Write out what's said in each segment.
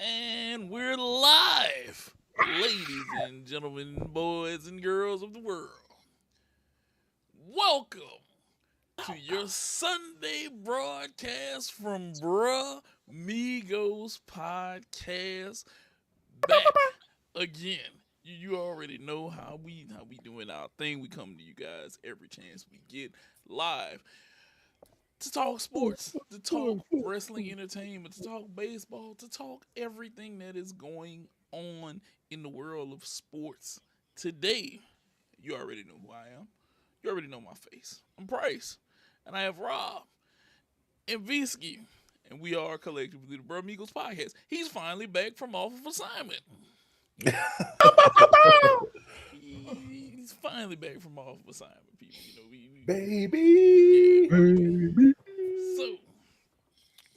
And we're live, ladies and gentlemen, boys and girls of the world. Welcome to your Sunday broadcast from Brah Migos podcast. Back again. You already know how we doing our thing. We come to you guys every chance we get live to talk sports, to talk wrestling entertainment, to talk baseball, to talk everything that is going on in the world of sports. Today, you already know who I am. You already know my face. I'm Price. And I have Rob and Visky. And we are collectively the Brah Migos podcast. He's finally back from off of assignment. He's finally back from off of assignment, people. Baby. Yeah. So,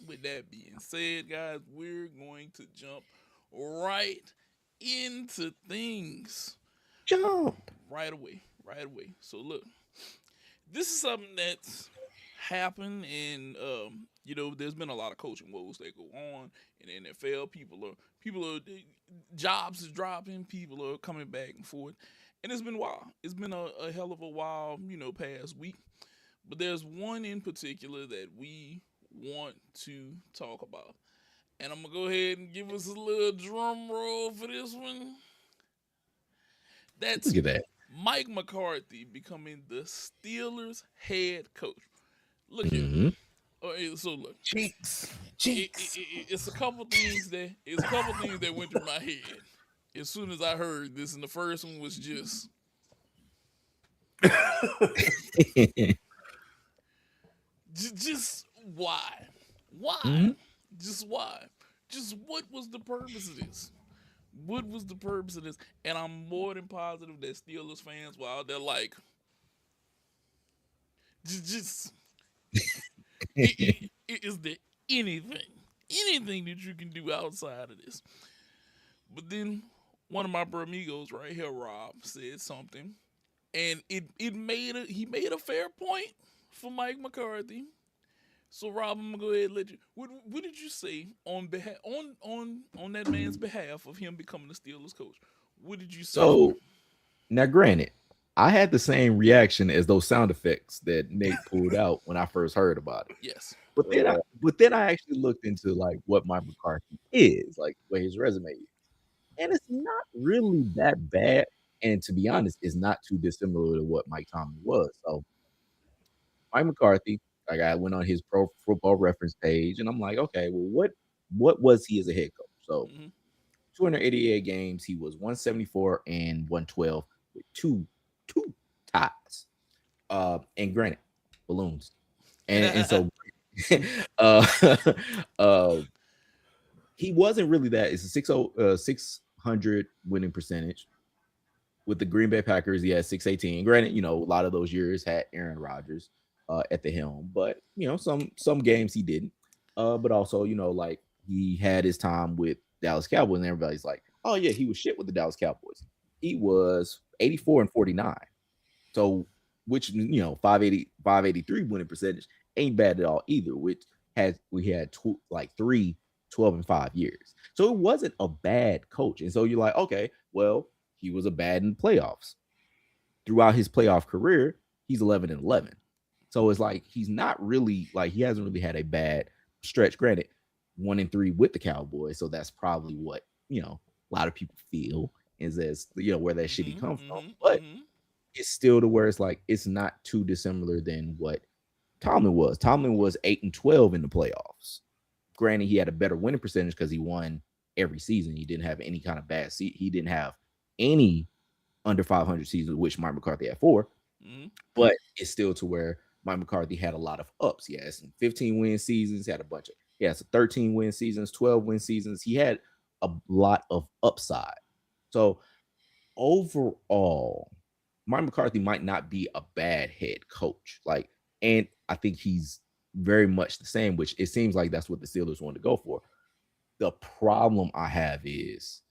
with that being said, guys, we're going to jump right into things Jump. right away. Right away. So, look, this is something that's happened, and there's been a lot of coaching woes that go on in the NFL. People are jobs is dropping. People are coming back and forth, and it's been wild. It's been a hell of a while, past week. But there's one in particular that we want to talk about. And I'm going to go ahead and give us a little drum roll for this one. That's Look at that. Mike McCarthy becoming the Steelers head coach. Look here. Mm-hmm. So look, Cheeks. it's a couple things that went through my head as soon as I heard this, and the first one was just why? Why? Mm-hmm. Just why? Just what was the purpose of this? What was the purpose of this? And I'm more than positive that Steelers fans were out there like, just is there anything that you can do outside of this? But then one of my bramigos right here, Rob, said something, and he made a fair point for Mike McCarthy. So Rob, I'm gonna go ahead and let you. What did you say on behalf on that man's behalf of him becoming the Steelers coach? What did you say for So him? now, granted, I had the same reaction as those sound effects that Nate pulled out when I first heard about it. Yes. But then I actually looked into like what Mike McCarthy is, like what his resume is, and it's not really that bad. And to be honest, it's not too dissimilar to what Mike Tomlin was. So Mike McCarthy, like I went on his Pro Football Reference page, and I'm like, okay, well, what was he as a head coach? So Hmm. 288 games, he was 174 and 112 with two ties. And granted, balloons, and so uh, uh, he wasn't really that. It's a 600 winning percentage. With the Green Bay Packers, he had 618. Granted, a lot of those years had Aaron Rodgers at the helm, but some games he didn't. But also, like he had his time with Dallas Cowboys, and everybody's like, "Oh yeah, he was shit with the Dallas Cowboys." He was 84 and 49. So, which 580, 583 winning percentage ain't bad at all either. Which we had three 12-5 years. So it wasn't a bad coach. And so you're like, okay, well, he was a bad in the playoffs. Throughout his playoff career, he's 11-11. So it's like he's not really like he hasn't really had a bad stretch. Granted, 1-3 with the Cowboys. So that's probably what a lot of people feel is as where that shitty Hmm. comes from. Hmm. But Hmm. it's still to where it's like it's not too dissimilar than what Tomlin was. Tomlin was 8-12 in the playoffs. Granted, he had a better winning percentage because he won every season. He didn't have any kind of bad seat. He didn't have any under 500 seasons, which Mike McCarthy had 4. Hmm. But it's still to where Mike McCarthy had a lot of ups. He had some 15 win seasons. He had a bunch of he had some 13 win seasons, 12 win seasons. He had a lot of upside. So overall, Mike McCarthy might not be a bad head coach. And I think he's very much the same, which it seems like that's what the Steelers want to go for. The problem I have is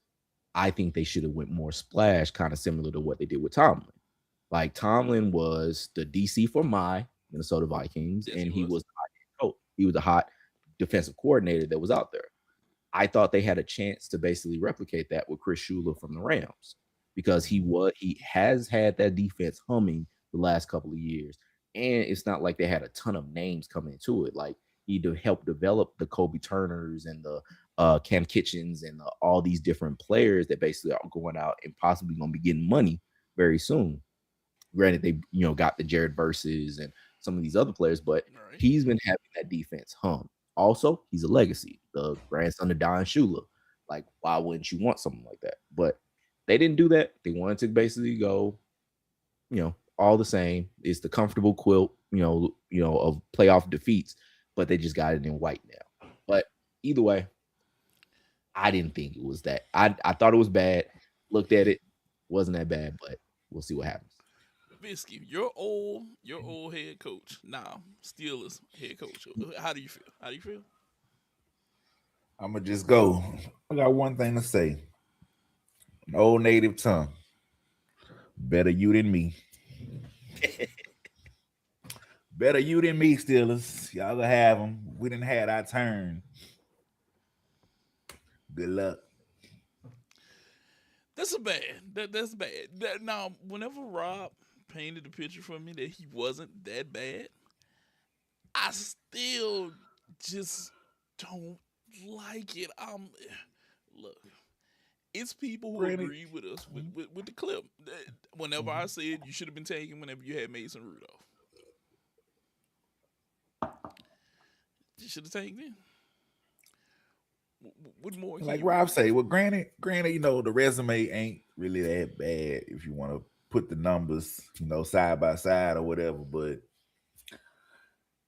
I think they should have went more splash, kind of similar to what they did with Tomlin. Like Tomlin was the DC for my Minnesota Vikings, Yes, he and he was. was the hot coach. He was a hot defensive coordinator that was out there. I thought they had a chance to basically replicate that with Chris Shula from the Rams because he has had that defense humming the last couple of years, and it's not like they had a ton of names coming into it. Like he helped develop the Kobe Turners and the Cam Kitchens and all these different players that basically are going out and possibly going to be getting money very soon. Granted, they got the Jared Verses and some of these other players, but Right. he's been having that defense hum. Also, he's a legacy, the grandson of Don Shula. Like, why wouldn't you want something like that? But they didn't do that. They wanted to basically go, all the same. It's the comfortable quilt, of playoff defeats, but they just got it in white now. But either way, I didn't think it was that. I thought it was bad. Looked at it, wasn't that bad, but we'll see what happens. Bisky, your old head coach, now Steelers head coach. How do you feel? How do you feel? I'm gonna just go. I got one thing to say. An old native tongue. Better you than me. Better you than me, Steelers. Y'all gonna have them. We didn't have our turn. Good luck. That's a bad. That's bad. Now, whenever Rob painted the picture for me that he wasn't that bad, I still just don't like it. Look, it's people who Granted, agree with us with the clip. Whenever I said you should have been taken whenever you had Mason Rudolph, you should have taken him. What more can like you Rob really say, ask well, for? granted, the resume ain't really that bad if you want to put the numbers, side by side or whatever. But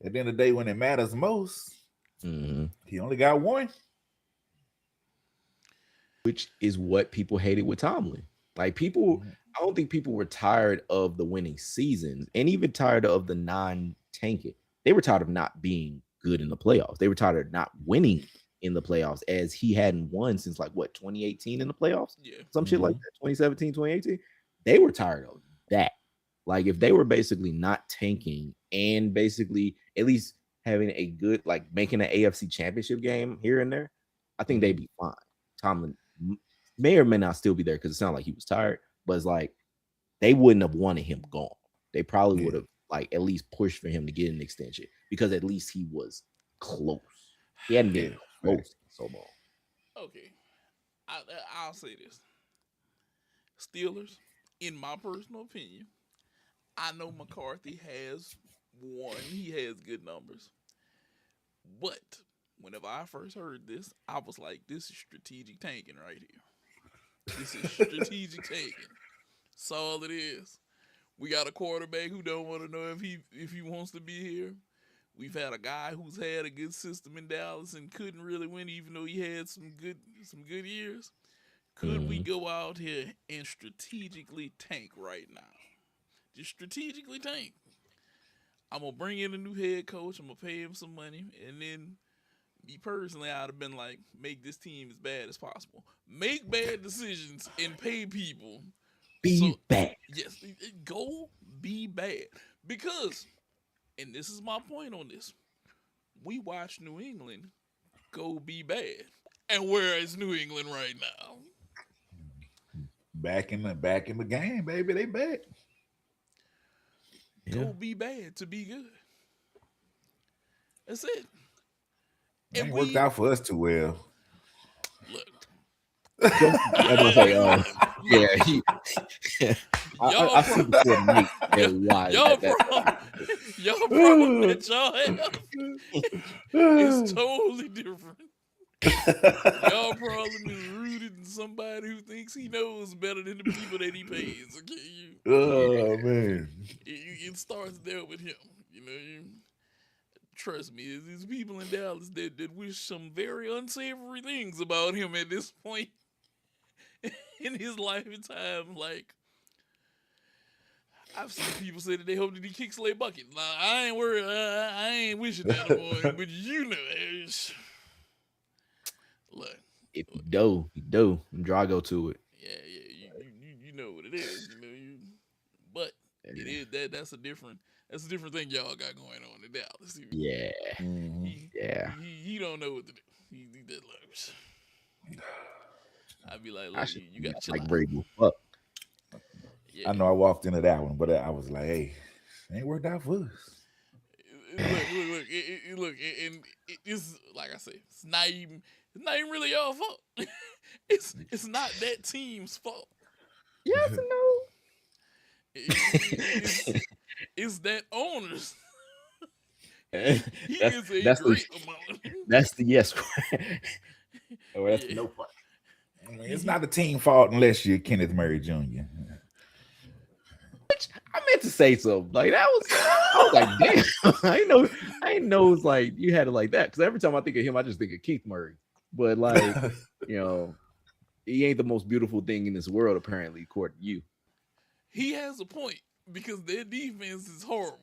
at the end of the day, when it matters most, Mhm. he only got one. Which is what people hated with Tomlin. Like people, Mhm. I don't think people were tired of the winning seasons and even tired of the non-tanking. They were tired of not being good in the playoffs. They were tired of not winning in the playoffs as he hadn't won since like what 2018 in the playoffs, Yeah, some shit like Mhm. that, 2017, 2018. They were tired of that. Like if they were basically not tanking and basically at least having a good like making an AFC championship game here and there, I think they'd Mhm. be fine. Tomlin may or may not still be there because it sounded like he was tired, but it's like they wouldn't have wanted him gone. They probably would Yeah. have like at least pushed for him to get an extension because at least he was close. He hadn't been Yeah. Right. close in so long. okay. I, I'll say this: Steelers, in my personal opinion, I know McCarthy has won. He has good numbers. But whenever I first heard this, I was like, this is strategic tanking right here. This is strategic tanking. That's all it is. We got a quarterback who don't want to know if he wants to be here. We've had a guy who's had a good system in Dallas and couldn't really win, even though he had some good years. Could we Mhm. go out here and strategically tank right now? Just strategically tank. I'm gonna bring in a new head coach. I'm gonna pay him some money, and then me personally, I'd have been like, make this team as bad as possible. Make bad decisions and pay people. Be So back. yes, go be bad because, and this is my point on this. We watch New England go be bad, and where is New England right now? Back in the game, baby. They back. Yeah. Go be bad to be good. That's it. It And ain't worked we out for us too well. look. Just I'm gonna say, Look, yeah, y'all I see the poor Nate y'all, and why y'all that problem, y'all problem that y'all have is totally different. Y'all problem is rooted in somebody who thinks he knows better than the people that he pays. Okay, Oh man. it starts there with him. Trust me, there's people in Dallas that wish some very unsavory things about him at this point in his lifetime. Like, I've seen people say that they hope that he kicks Slay Bucket. Nah, I ain't worried. I ain't wishing that upon him, but look, if you do, Drago to it. yeah, yeah, you know what it is. But it is that's a different thing y'all got going on in Dallas. Yeah, He Mhm. he yeah. he, he don't know what to do. He that loves. I'd be like, I look, should you gotta chill like out. Brady. Fuck. Yeah. I know I walked into that one, but I was like, hey, it ain't worked out for us. Look, and it's like I said, it's not even really your fault. It's not that team's fault. Yes and no. It's that owner's. He that's is a that's the great amount. that's the yes. Or that's the Yeah. no part. I mean, it's not the team fault unless you're Kenneth Murray Jr. I meant to say something like that was. I was like, damn. I didn't know it was like you had it like that. Because every time I think of him, I just think of Keith Murray. But like, you know, he ain't the most beautiful thing in this world, apparently, according to you. He has a point because their defense is horrible.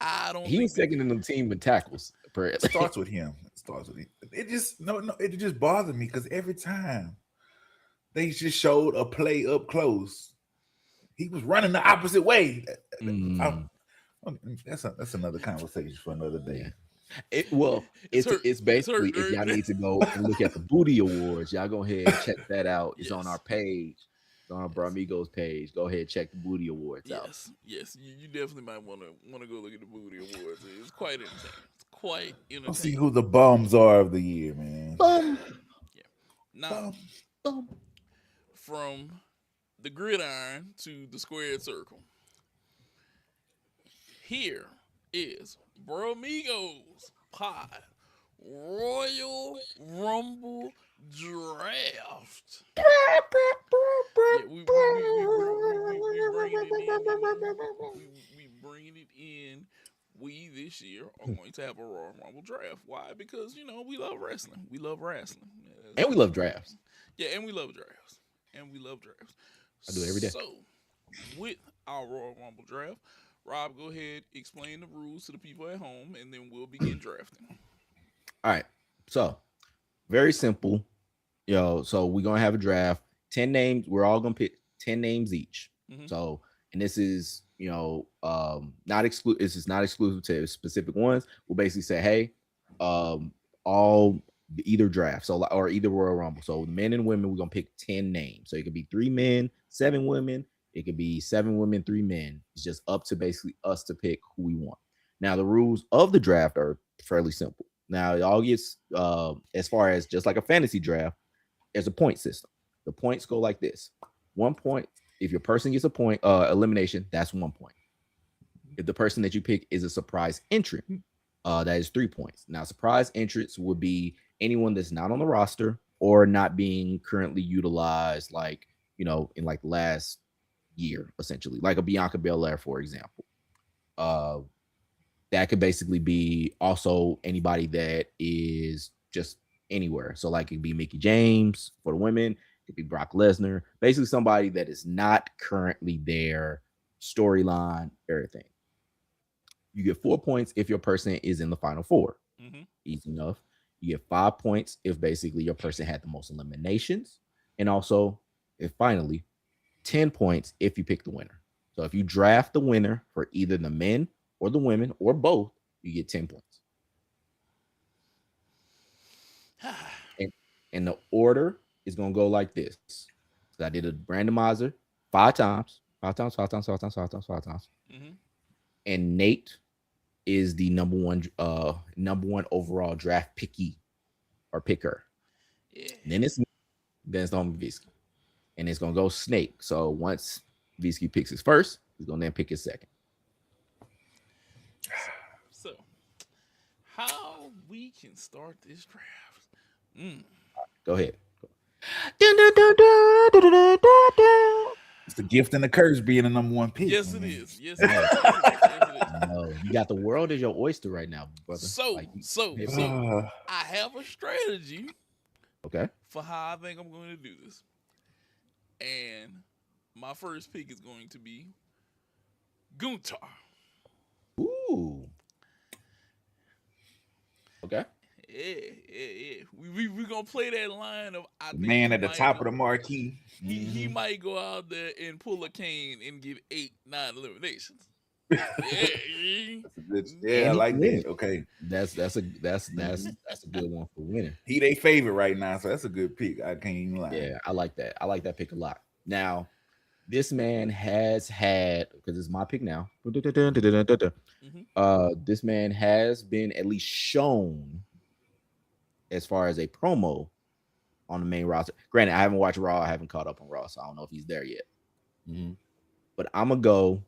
I don't He think was that. second in the team with tackles. It Apparently. starts with him. It starts with him. It just no. It just bothered me because every time they just showed a play up close, he was running the opposite way. That's another conversation for another day. Yeah. It's It's hurt, basically if y'all need to go and look at the booty awards, y'all go ahead and check that out. It's on our page. It's on our Brah Migos page. Go ahead and check the booty awards out. Yes. You definitely might want to go look at the booty awards. It's quite entertaining. It's quite entertaining. Let's see who the bums are of the year, man. Yeah. Now, from the gridiron to the squared circle, here is Brah Migos Pod Royal Rumble Draft. Yeah, we bringing it in. We this year are going to have a Royal Rumble draft. Why? Because we love wrestling. We love wrestling, and we love drafts. Yeah, and we love drafts. I do it every day. So, with our Royal Rumble draft, Rob, go ahead, explain the rules to the people at home, and then we'll begin drafting. All right. So, very simple. So we're going to have a draft. 10 names. We're all going to pick 10 names each. Mm-hmm. So, and this is, not exclusive. This is not exclusive to specific ones. We'll basically say, hey, all either draft. So, or either Royal Rumble. So, men and women, we're going to pick 10 names. So, it could be 3 men, 7 women. It could be 7 women, 3 men. It's just up to basically us to pick who we want. Now, the rules of the draft are fairly simple. Now, it all gets, as far as just like a fantasy draft, there's a point system. The points go like this. 1 point. If your person gets a point, elimination, that's 1 point. If the person that you pick is a surprise entrant, that is 3 points. Now, surprise entrants would be anyone that's not on the roster or not being currently utilized, like, in like last year, essentially, like a Bianca Belair, for example. That could basically be also anybody that is just anywhere. So like it could be Mickie James for the women, it could be Brock Lesnar, basically somebody that is not currently there, storyline, everything. You get 4 points if your person is in the final 4. Mm-hmm. Easy enough. You get 5 points if basically your person had the most eliminations. And also, if finally, 10 points if you pick the winner. So if you draft the winner for either the men or the women or both, you get 10 points. And the order is going to go like this. So I did a randomizer 5 times. Mm-hmm. And Nate is the number one overall draft picky or picker. Yeah. And then it's on Visky. And it's going to go snake. So once Visky picks his first, he's going to then pick his second. So, how we can start this draft? Go ahead. It's the gift and the curse being the number 1 pick. Yes, it is. No, you got the world as your oyster right now, brother. So, I have a strategy. Okay. For how I think I'm going to do this. And my first pick is going to be Gunther. Ooh. Okay. Yeah. We're going to play that line of I think man at the top of the marquee. He might go out there and pull a cane and get 8-9 eliminations. Yeah, I And he like can win that. it. Okay. That's a good one for winning. He they favorite right now, so that's a good pick. I can't even lie. Yeah, I like that. I like that pick a lot. Now, this man has had, because it's my pick now. This man has been at least shown as far as a promo on the main roster. Granted, I haven't watched Raw. I haven't caught up on Raw, so I don't know if he's there yet. Mhm. But I'm gonna go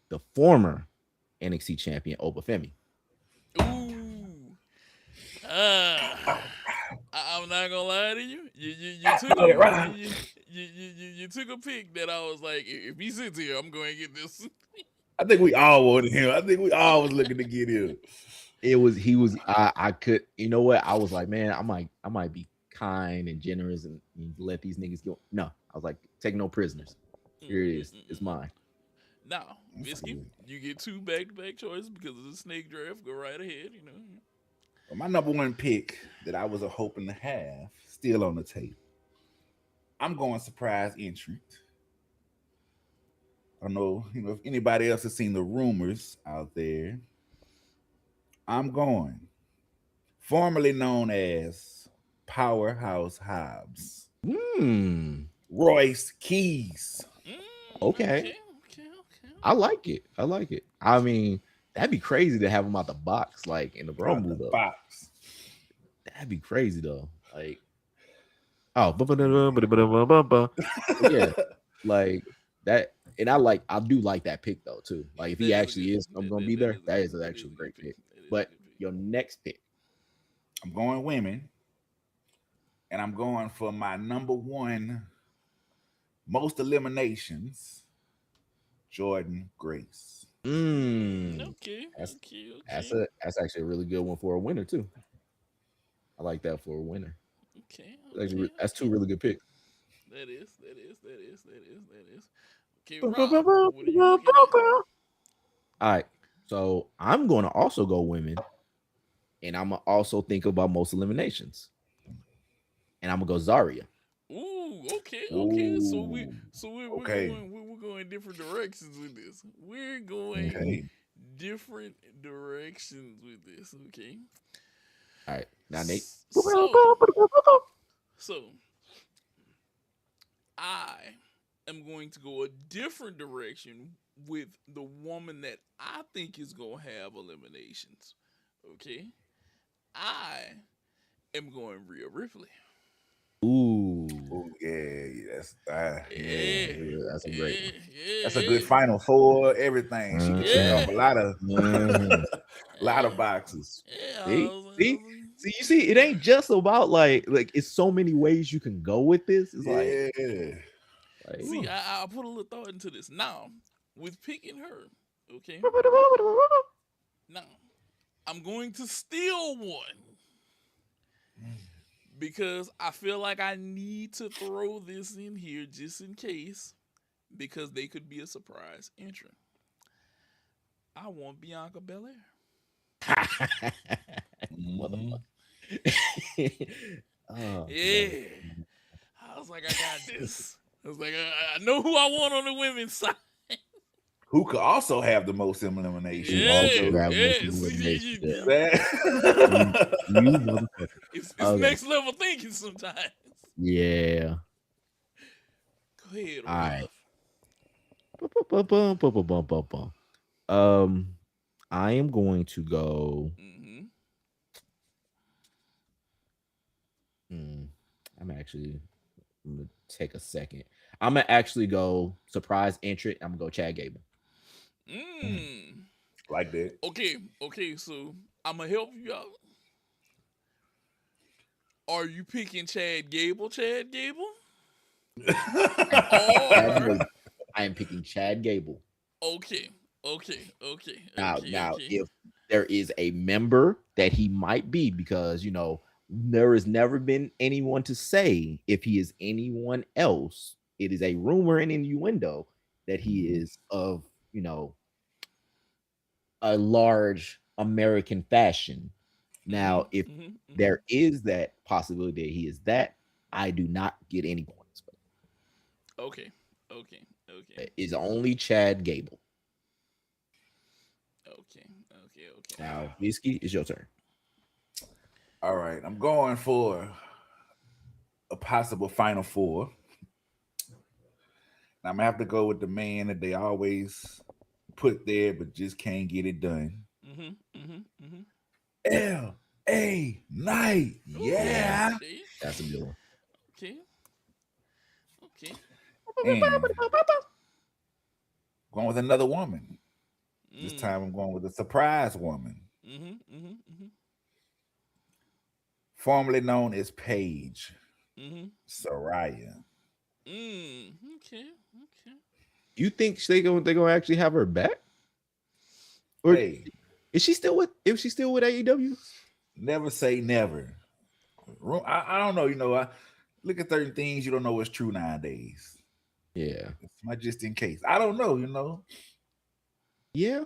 the former NXT champion Obafemi. Ooh. I'm not gonna lie to you. You took Let it a ride. you took a pick that I was like, if he sits here, I'm going to get this. I think we all wanted him. I think we all was looking to get him. I could, you know what? I was like, man, I might be kind and generous and let these niggas go. No, I was like, take no prisoners. Here it is. It's mine. Now, Biscuit, you get 2 back-to-back choices because of the snake draft. Go right ahead, Well, my number one pick that I was hoping to have still on the table. I'm going surprise entrant. I don't know, if anybody else has seen the rumors out there. I'm going, formerly known as Powerhouse Hobbs, Royce Keys. Okay. I like it. I mean, that'd be crazy to have him out the box, like in the Rumble, though. Box. That'd be crazy, though. Like, oh, yeah, like that. And I do like that pick though too. Like if he actually is gonna be there, that is actually a great pick. But your next pick, I'm going women, and I'm going for my number one most eliminations, Jordan Grace. That's actually a really good one for a winner too. I like that for a winner. That's 2 really good picks. That is. Okay, Rob, what are you looking at? All right, so I'm going to also go women, and I'm gonna also think about most eliminations, and I'm gonna go Zarya. Ooh, okay. So we're going different directions with this. We're going different directions with this. Okay. All right, now Nate. So I am going to go a different direction with the woman that I think is going to have eliminations. Okay. I am going Rhea Ripley. Ooh, that's that's a great. That's a good Final Four. Everything she can check off a lot of boxes. See, you see, it ain't just about like it's so many ways you can go with this. It's see, I put a little thought into this. Now, with picking her, okay. Now, I'm going to steal one because I feel like I need to throw this in here just in case, because they could be a surprise entrant. I want Bianca Belair. Yeah. I was like, I got this. I was like, I know who I want on the women's side. Who could also have the most eliminations. It's next level thinking sometimes. Yeah. Go ahead. All right. I am going to go. I'm gonna take a second. I'm gonna actually go surprise entrant. I'm gonna go Chad Gable. Like that. Okay. So I'm gonna help you out. Are you picking Chad Gable? Or I am picking Chad Gable. Okay. Now, if there is a member that he might be, because there has never been anyone to say if he is anyone else. It is a rumor and innuendo that he is of a large American fashion. Now, if there is that possibility that he is that, I do not get any points. Okay. It's only Chad Gable. Now, Whiskey, it's your turn. All right, I'm going for a possible Final Four. I'm gonna have to go with the man that they always put there, but just can't get it done. L.A. Knight, Yeah, yeah. Okay. that's a good one. Okay. Okay. And going with another woman. This Mm. time I'm going with a surprise woman, Mm-hmm. Mm-hmm. Mm-hmm. formerly known as Paige Mm-hmm. Soraya. Okay. Okay. You think they gonna actually have her back, or Hey, is she still with? Is she still with AEW? never say never. I don't know. I look at certain things you don't know what's true nowadays. Yeah, It's my just in case. I don't know. yeah.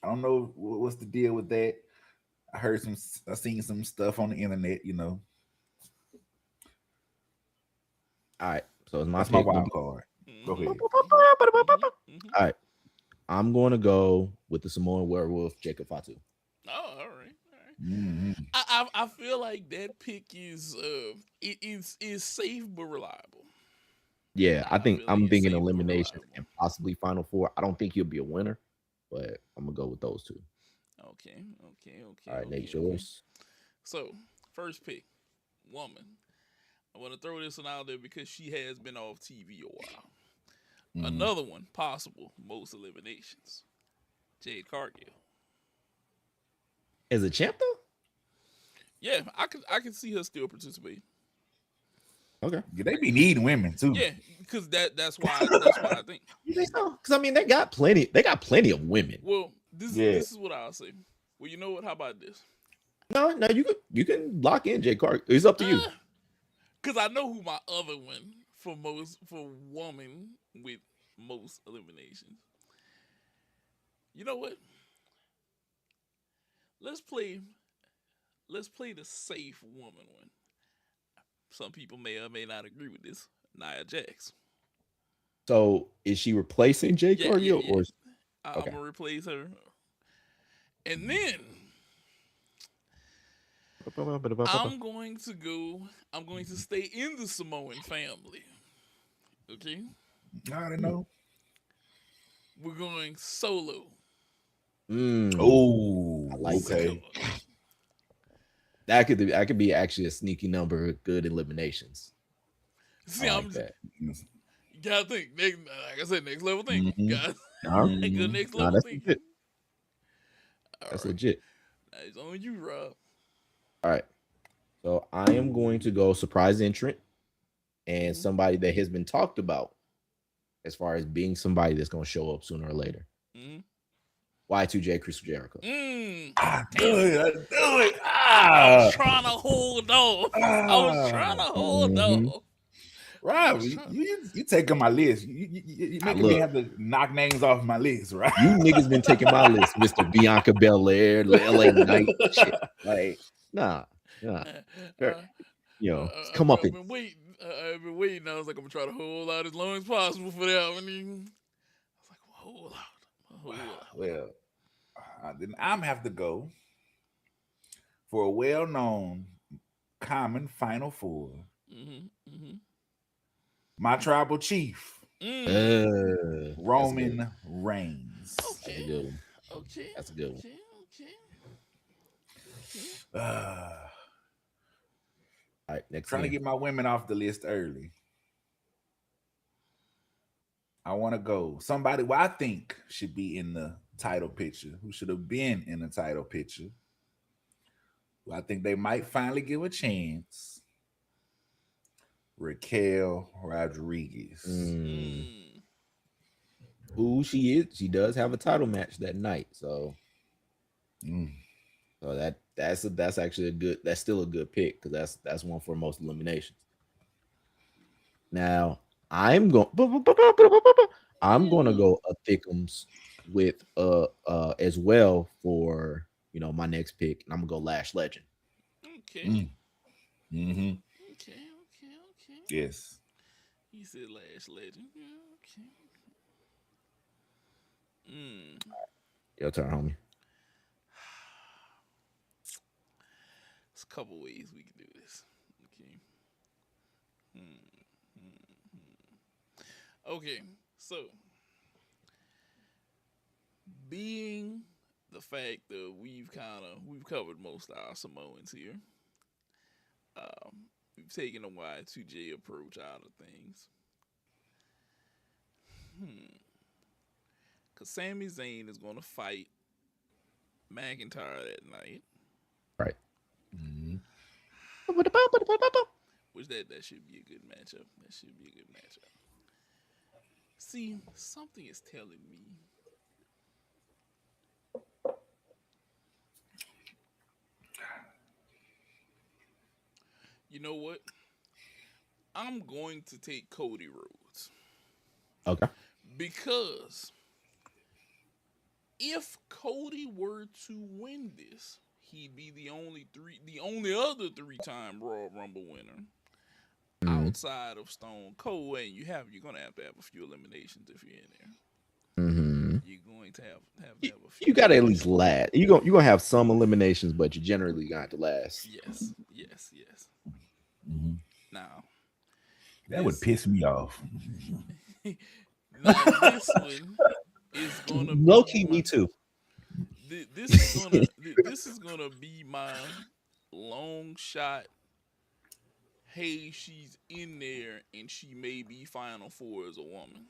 I don't know what's the deal with that. I seen some stuff on the internet. All right, so it's my That's my pick. wild card. Go Mm-hmm. ahead. Mm-hmm. Mm-hmm. All right, I'm going to go with the Samoan werewolf, Jacob Fatu. Oh, all right. All right. Mm-hmm. I feel like that pick is safe but reliable. Yeah, I I think feel like I'm it's thinking safe but eliminations reliable. and possibly Final Four. I don't think he'll be a winner, but I'm gonna go with those two. Okay. Okay. All Okay. right, Nate, Okay. Okay. yours. So first pick, woman. I want to throw this one out there because she has been off TV a while. Mm-hmm. Another one, possible most eliminations. Jade Cargill. As a champ though. Yeah, I can see her still participate. Okay. Yeah, they be needing women too. Yeah, because that's why I think. You think so? Because I mean, they got plenty. They got plenty of women. Well, this Yeah. this is what I'll say. Well, you know what? How about this? No, no, you can lock in Jay Clark. It's up to you. Because I know who my other one for woman with most eliminations. You know what? Let's play let's play the safe woman one. Some people may or may not agree with this. Nia Jax. So is she replacing Jay Yeah, yeah, Cargill yeah. or I'm okay? gonna replace her, and then I'm going to go. I'm going to stay in the Samoan family. Okay, I already know. we're going solo. Oh, I like that. okay. That could be actually a sneaky number of good eliminations. See, I like you that. gotta think. Like I said, next level thinking. Mm-hmm. Guys, No, good Mm-hmm. next no, level that's thinking. legit. All That's right, legit. now it's on you, Rob. All right. So I am going to go surprise entrant and Mm-hmm. somebody that has been talked about as far as being somebody that's going to show up sooner or later. Mm-hmm. Y2J Chris Jericho. I Damn do it! it. I do it. I was trying to hold off. I was trying Ah. to hold Mhm. off. I Rob, was you, trying. you, you taking my list. You making me Look, have to knock names off my list, right? you niggas been taking my list, Mr. Bianca Belair, LA Knight, shit. Like, nah. Fair- it's come up I've in. been waiting. I've been waiting. I was like, I'm gonna try to hold out as long as possible for that one. I was like, hold out, hold out. Well, then I'm have to go for a well-known common Final Four. Mm-hmm. My tribal chief, Mm. That's a good one. Roman Reigns. That's a Okay. good one. Okay. That's a good one. Okay. Okay. Okay. Uh, All right, next trying to game. get my women off the list early. I want to go somebody who I think should be in the title picture, who should have been in the title picture. Who I think they might finally give a chance. Raquel Rodriguez. Mm. Who she is? She does have a title match that night, so Mm. that's actually a good. That's still a good pick because that's one for most eliminations. Now I'm going. I'm going to go a Thickums with as well for my next pick, and I'm gonna go Lash Legend. Okay. Mm. Mm-hmm. Okay. Okay. Okay. Yes. He said last legend. Yeah, okay. Mm. Your turn, homie. couple ways we can do this. Okay, so being the fact that we've covered most of our Samoans here, we've taken a Y2J approach out of things. Cause Sami Zayn is gonna fight McIntyre that night. Right. Which that should be a good matchup. That should be a good matchup. See, something is telling me you know what? I'm going to take Cody Rhodes. Okay. Because if Cody were to win this, he'd be the only other 3-time Royal Rumble winner outside of Stone Cold, and you're gonna have to have a few eliminations if you're in there. You're going to have a few. You gotta at least last. You're gonna have some eliminations, but you generally gonna have to last. Yes. Now that would piss me off. Now this one is gonna low key me too. This is gonna be my long shot. Hey, she's in there and she may be Final Four as a woman.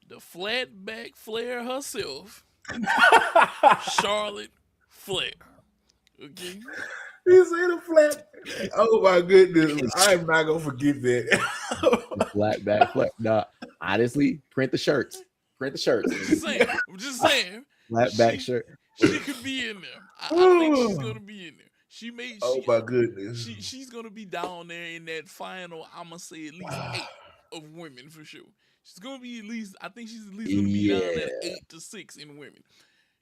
The flatback Flair herself, Charlotte Flair. Okay. You see the flat? Oh my goodness! I'm not gonna forget that. Flatback Flair. No, honestly, print the shirts. I'm just saying. Flatback shirt. She could be in there. I think she's gonna be in there. My goodness. She's gonna be down there in that final. I'm gonna say at least 8 of women for sure. She's gonna be at least. I think she's at least gonna be down at 8 to 6 in women.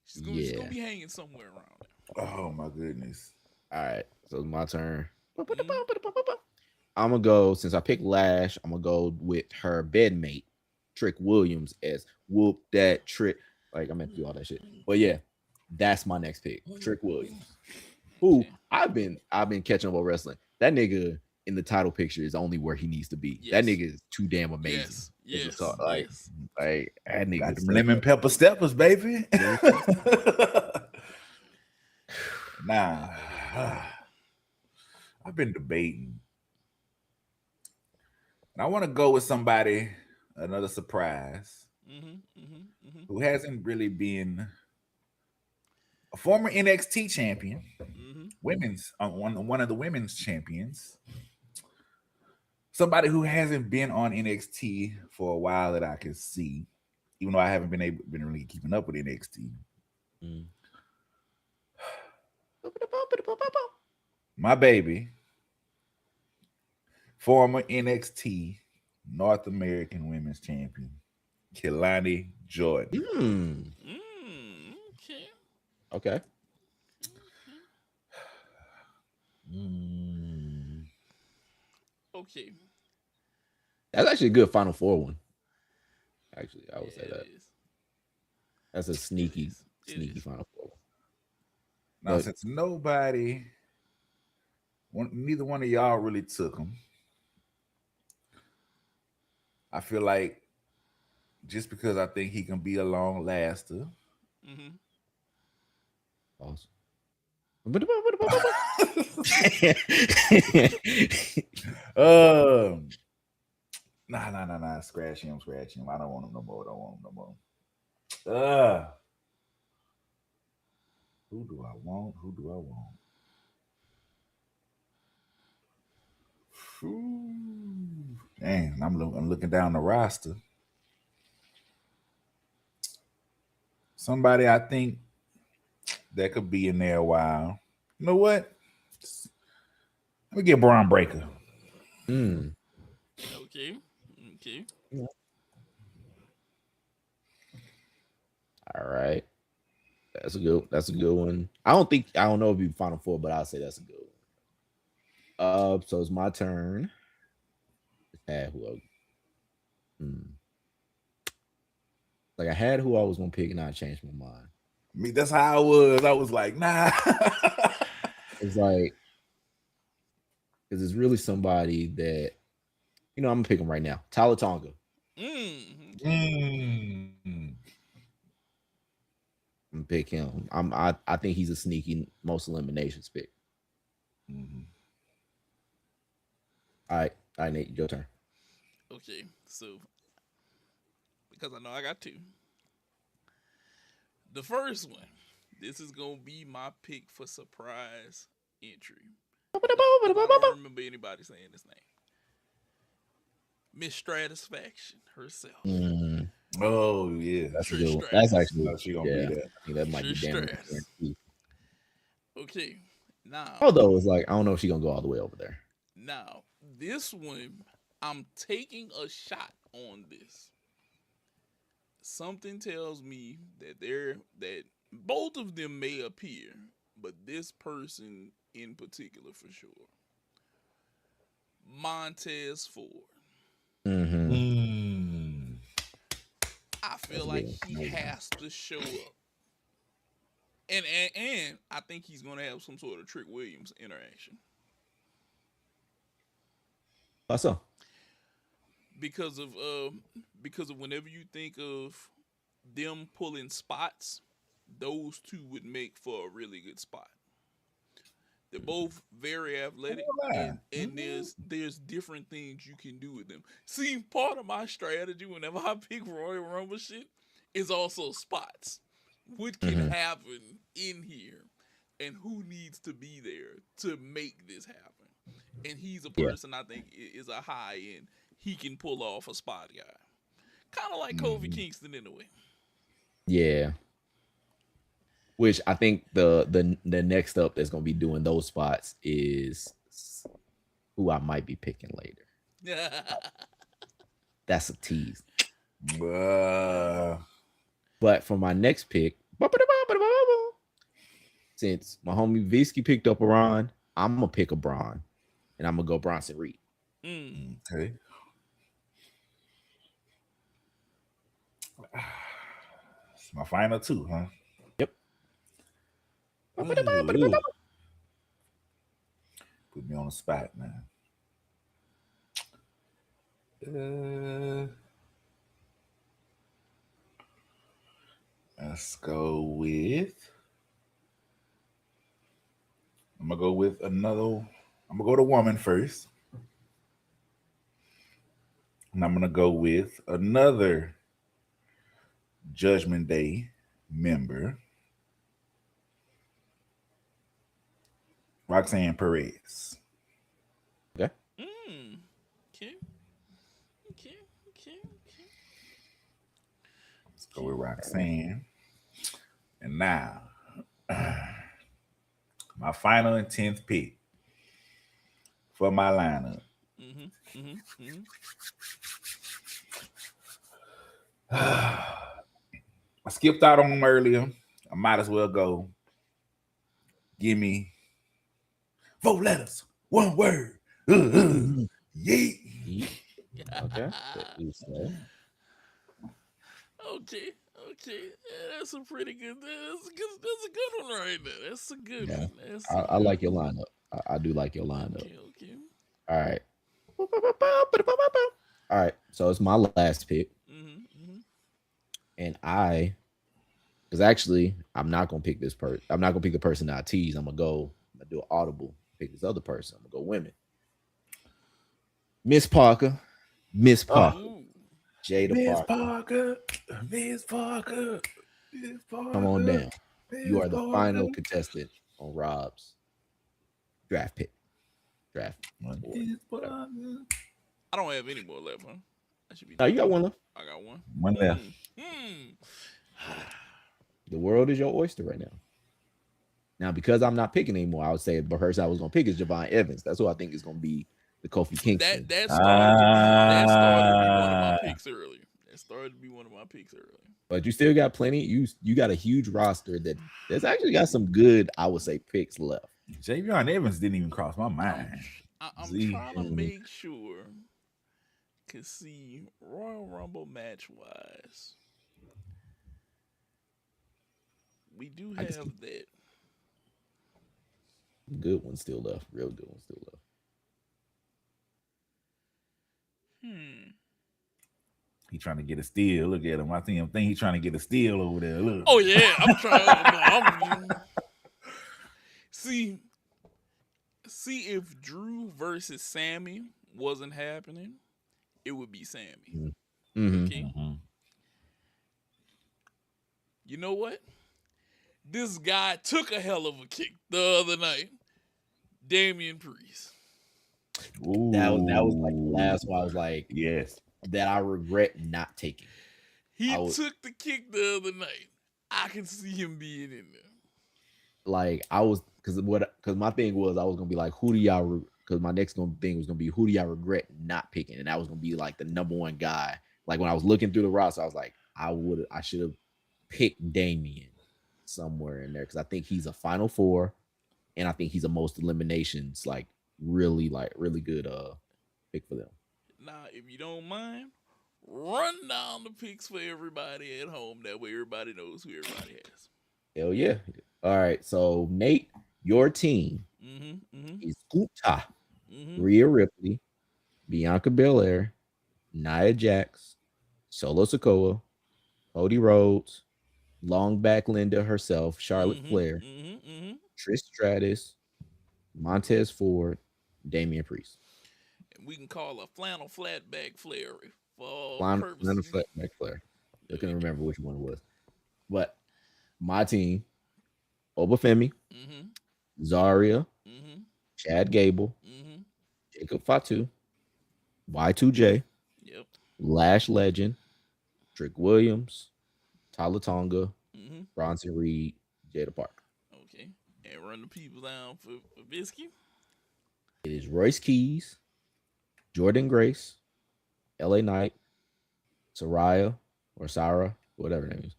She's gonna be hanging somewhere around there. Oh my goodness! All right, so it's my turn. I'm gonna go, since I picked Lash, I'm gonna go with her bedmate, Trick Williams, as Whoop That Trick. Like, I meant to do all that shit, but yeah, that's my next pick, Trick Williams. Who I've been catching up on wrestling. That nigga in the title picture is only where he needs to be. Yes. That nigga is too damn amazing. Yes. Like that nigga got them lemon pepper steppers, baby. Nah, I've been debating, and I want to go with somebody, another surprise, who hasn't really been a former NXT champion, women's one of the women's champions, somebody who hasn't been on NXT for a while that I can see, even though I haven't been really keeping up with NXT. My baby, former NXT North American Women's Champion, Kelani Jordan. Okay. Okay. That's actually a good Final Four one. Actually, I would say that. That's a sneaky Final Four. Now, since neither one of y'all really took them, I feel like just because I think he can be a long laster. Awesome. Nah. Scratch him. I don't want him no more. Who do I want? Dang, I'm looking down the roster. Somebody I think that could be in there a while. You know what? Let me get Braun Breaker. Okay. Yeah. All right. That's a good one. I don't know if it'd be Final Four, but I'll say that's a good one. So it's my turn. Like I had who I was gonna pick, and I changed my mind. I mean, that's how I was. I was like, nah. It's like, because it's really somebody that, I'm gonna pick him right now. Tyler Tonga. Okay. I'm gonna pick him. I think he's a sneaky most eliminations pick. All right, Nate, your turn. Okay, so because I know I got two. The first one, this is gonna be my pick for surprise entry because I don't remember anybody saying this name. Miss Stratisfaction herself, Mm, Oh yeah. that's a Trish good one. That's Stratus. actually, No, she gonna be yeah. there. I think that might be Trish damn near Stratus. guaranteed. Okay, now, Although it's like, I don't know if she's gonna go all the way over there. now this one, I'm taking a shot on this. Something tells me that both of them may appear, but this person in particular for sure. Montez Ford. Mm-hmm. I That's feel a like good he one. has to show up. And I think he's gonna have some sort of Trick Williams interaction. How so? Because of whenever you think of them pulling spots, those two would make for a really good spot. They're both very athletic, and there's different things you can do with them. See, part of my strategy whenever I pick Royal Rumble shit is also spots. What can Mm-hmm. happen in here, and who needs to be there to make this happen? And he's a Yeah. person I think is a high end. He can pull off a spot guy, kind of like Kofi Kingston in a way. Yeah. Which I think the next up that's gonna be doing those spots is who I might be picking later. That's a tease. But for my next pick, since my homie Visky picked up Iran, I'm gonna pick a Braun, and I'm gonna go Bronson Reed. Okay. It's my final two, huh? Yep. Ooh. Put me on the spot, man. Let's go with. I'm gonna go with another. I'm gonna go to woman first, and I'm gonna go with another Judgment Day member, Roxanne Perez. Okay. Okay, okay, okay, okay. Let's go with Roxanne. And now, my final and 10th pick for my lineup. I skipped out on them earlier. I might as well go. Give me 4 letters, 1 word. Yeet. Okay. That is that. Okay, okay. Yeah, that's a pretty good. That's a good one right there. That's a good Yeah. one. That's a I good like your one. lineup. I do like your lineup. Okay, okay. All right. All right. So it's my last pick. And because actually, I'm not gonna pick this person. I'm not gonna pick the person that I tease. I'm gonna do an audible, pick this other person. I'm gonna go women. Miss Parker. Miss Parker. Ooh. Jada Miss Parker. Parker. Miss Parker. Miss Come on Parker. down. You Miss are the Parker. final contestant on Rob's draft pick. Draft. Board, Miss whatever. Parker. I don't have any more left, huh? I should be Now done. you got one left. I got one. One left. The world is your oyster right now. Now, because I'm not picking anymore, I would say the person I was gonna pick is Javon Evans. That's who I think is gonna be the Kofi Kingston. That started to be one of my picks earlier. That started to be one of my picks earlier. But you still got plenty. You got a huge roster that's actually got some good, I would say, picks left. Javion Evans didn't even cross my mind. I'm trying to make sure. Cause see, Royal Rumble match wise, we do have that. Good one still left. Real good one still left. He trying to get a steal. Look at him. I think he trying to get a steal over there. Look. Oh yeah, I'm trying. See if Drew versus Sammy wasn't happening, it would be Sammy. Mm-hmm. Okay. You know what? This guy took a hell of a kick the other night. Damian Priest. Ooh. That was like the last one. I was like, yes, that I regret not taking. He took the kick the other night. I can see him being in there. Like I was, because my thing was I was gonna be like, who do y'all? Because my next thing was gonna be who do y'all regret not picking, and that was gonna be like the number one guy. Like when I was looking through the roster, I was like, I should have picked Damian somewhere in there because I think he's a Final Four, and I think he's a most eliminations really good pick for them. Now, if you don't mind, run down the picks for everybody at home. That way, everybody knows who everybody has. Hell yeah! All right, so Nate, your team is Utah, Rhea Ripley, Bianca Belair, Nia Jax, Solo Sikoa, Cody Rhodes, Longback Linda herself, Charlotte Flair, Trish Stratus, Montez Ford, Damian Priest. And we can call a flannel flatback Flair for Flannel purposes. flatback Flair. I couldn't remember which one it was. But my team, Obafemi, Zarya, Chad Gable, Jacob Fatu, Y2J, Lash Legend, Trick Williams, Tyler Tonga, Bronson Reed, Jada Parker. Okay. And run the people down for Bisky. It is Royce Keys, Jordan Grace, LA Knight, Sarah, whatever her name is,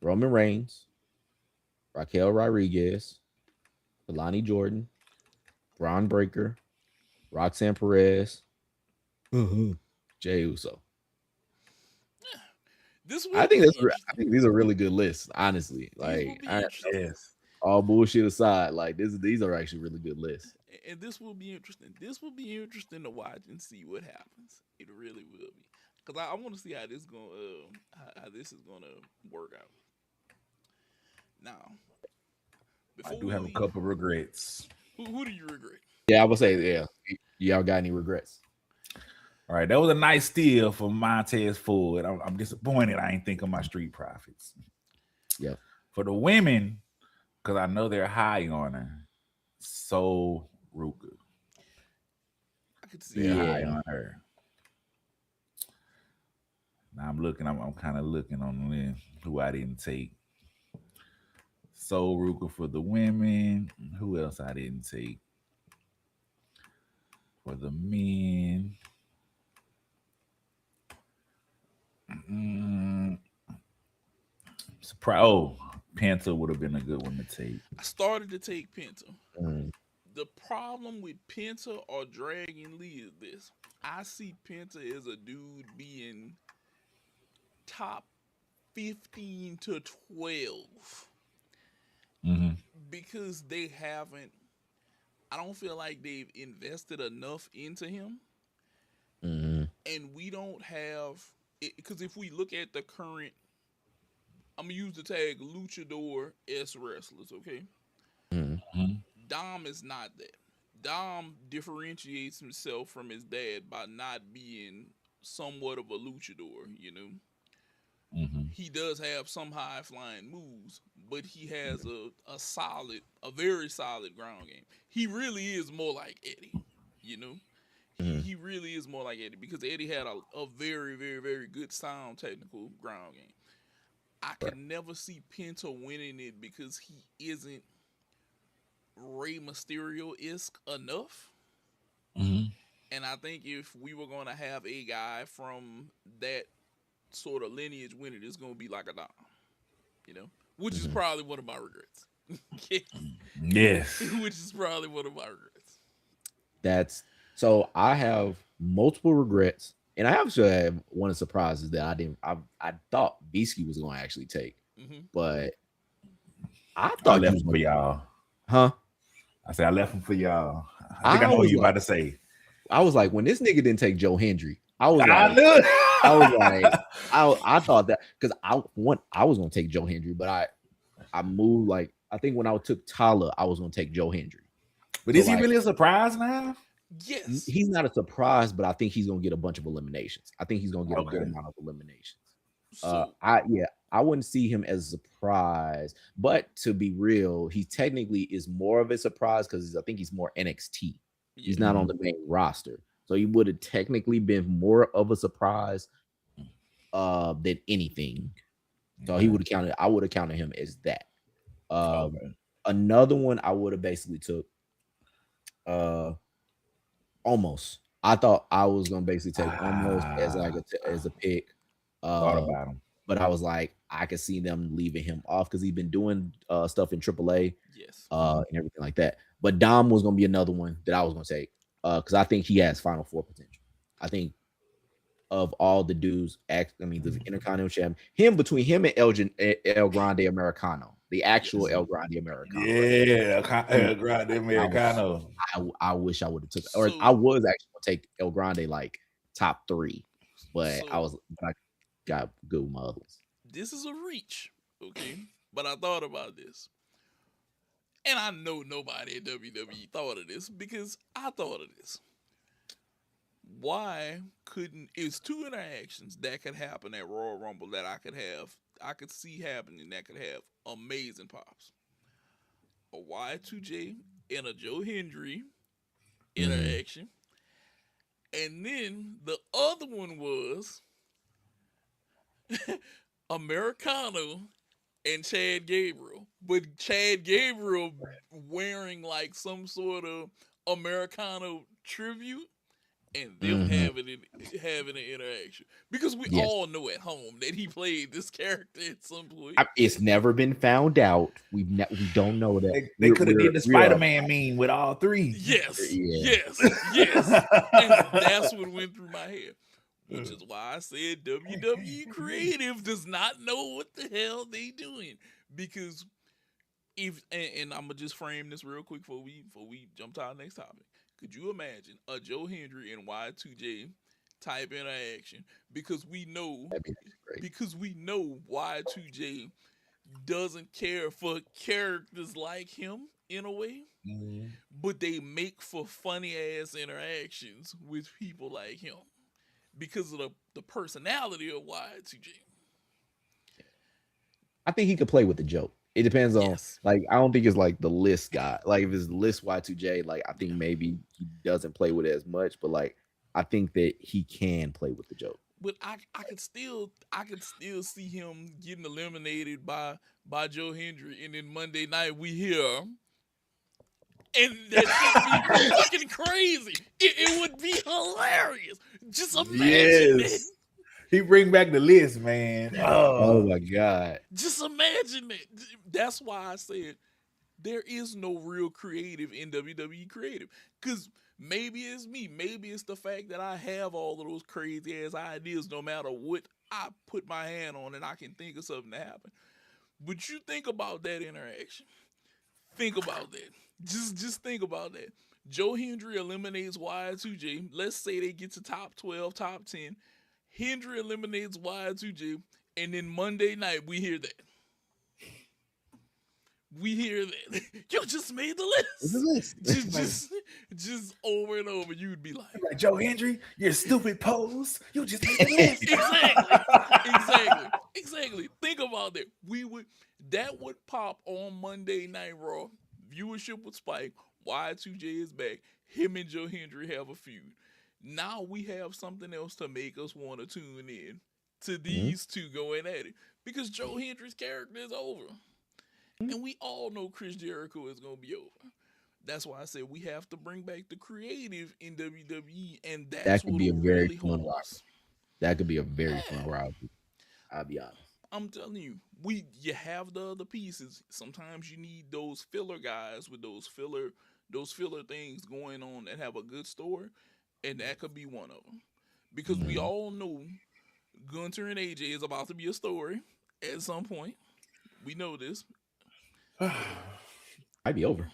Roman Reigns, Raquel Rodriguez, Alani Jordan, Braun Breaker, Roxanne Perez, Jey Uso. I think these are really good lists, honestly. All bullshit aside, these are actually really good lists. And this will be interesting. This will be interesting to watch and see what happens. It really will be, because I want to see how this is gonna work out. Now, I do have a couple regrets. Who do you regret? Yeah, I would say, yeah. Y'all got any regrets? All right, that was a nice steal for Montez Ford. I'm disappointed I ain't think of my Street Profits. Yeah. For the women, because I know they're high on her, So Ruka. I could see high on her. Now I'm kind of looking on the list who I didn't take. So Ruka for the women. Who else I didn't take? For the men. Penta would have been a good one to take. I started to take Penta. The problem with Penta or Dragon Lee is this. I see Penta as a dude being top 15 to 12. Because I don't feel like they've invested enough into him. And we don't have, because if we look at the current, I'm going to use the tag Luchador S wrestlers, okay? Dom is not that. Dom differentiates himself from his dad by not being somewhat of a luchador, you know? He does have some high-flying moves, but he has a very solid ground game. He really is more like Eddie, you know? He really is more like Eddie, because Eddie had a very, very, very good sound technical ground game. I can never see Penta winning it because he isn't Rey Mysterio-esque enough. And I think if we were going to have a guy from that sort of lineage winning, it's going to be like a Dom, you know, which is probably one of my regrets. Yes. Which is probably one of my regrets. So I have multiple regrets, and I actually have one of the surprises that I thought Bisky was going to actually take, but I thought left for y'all. Huh? I said I left him for y'all. I think I know what you about to say. I was like, when this nigga didn't take Joe Hendry, I was I like, knew it. I was like, I thought that because I was gonna take Joe Hendry, but I moved like I think when I took Tyler, I was gonna take Joe Hendry. But is he really a surprise now? Yes. He's not a surprise, but I think he's gonna get a bunch of eliminations. I think he's gonna get a good amount of eliminations. So, I wouldn't see him as a surprise, but to be real, he technically is more of a surprise because I think he's more NXT. He's not on the main roster, so he would have technically been more of a surprise than anything. So he would have counted. I would have counted him as that. Another one I would have basically took. Almost. I thought I was gonna basically take almost as like as a pick. Thought about him, but I was like, I could see them leaving him off because he's been doing stuff in AAA, yes, and everything like that. But Dom was gonna be another one that I was gonna take because I think he has Final Four potential. I think of all the dudes, the Intercontinental Champion, between him and El Grande Americano, the actual El Grande Americano. Yeah, El Grande Americano. I wish I would have took, or I was actually gonna take El Grande like top 3, but I got good with my others. This is a reach, okay? But I thought about this. And I know nobody at WWE thought of this because I thought of this. Why couldn't it's 2 interactions that could happen at Royal Rumble that I could see happening that could have amazing pops. A Y2J and a Joe Hendry interaction. And then the other one was Americano and Chad Gabriel. But Chad Gabriel wearing like some sort of Americano tribute and them having an interaction. Because we all know at home that he played this character at some point. It's never been found out. We don't know that. They could have did the Spider-Man meme with all 3. Yes. And that's what went through my head. Which is why I said WWE Creative does not know what the hell they doing. Because and I'm gonna just frame this real quick before we jump to our next topic. Could you imagine a Joe Hendry and Y2J type interaction? Because we know Y2J doesn't care for characters like him in a way, but they make for funny ass interactions with people like him because of the personality of Y2J. I think he could play with the joke. It depends on like I don't think it's like the list guy. Like if it's list Y2J, like I think maybe he doesn't play with it as much, but like I think that he can play with the joke. But I could still see him getting eliminated by Joe Hendry, and then Monday night we hear, and that would be fucking crazy. It would be hilarious. Just imagine it. He bring back the list, man. Oh my God. Just imagine it. That's why I said there is no real creative in WWE Creative. Because maybe it's me. Maybe it's the fact that I have all of those crazy ass ideas no matter what I put my hand on and I can think of something to happen. But you think about that interaction. Think about that. Just think about that. Joe Hendry eliminates Y2J. Let's say they get to top 12, top 10. Hendry eliminates Y2J, and then Monday night we hear that. You just made the list. Just over and over, you'd be like Joe Hendry, your stupid pose. You just made the list. Exactly. Think about that. That would pop on Monday Night Raw. Viewership would spike. Y2J is back. Him and Joe Hendry have a feud. Now we have something else to make us want to tune in to these two going at it. Because Joe Hendry's character is over. And we all know Chris Jericho is going to be over. That's why I said we have to bring back the creative in WWE. And that could be a very fun rivalry. That could be a very fun rivalry. I'll be honest. I'm telling you, you have the other pieces. Sometimes you need those filler guys with those filler things going on that have a good story. And that could be one of them. Because we all know Gunter and AJ is about to be a story at some point. We know this. Might be over.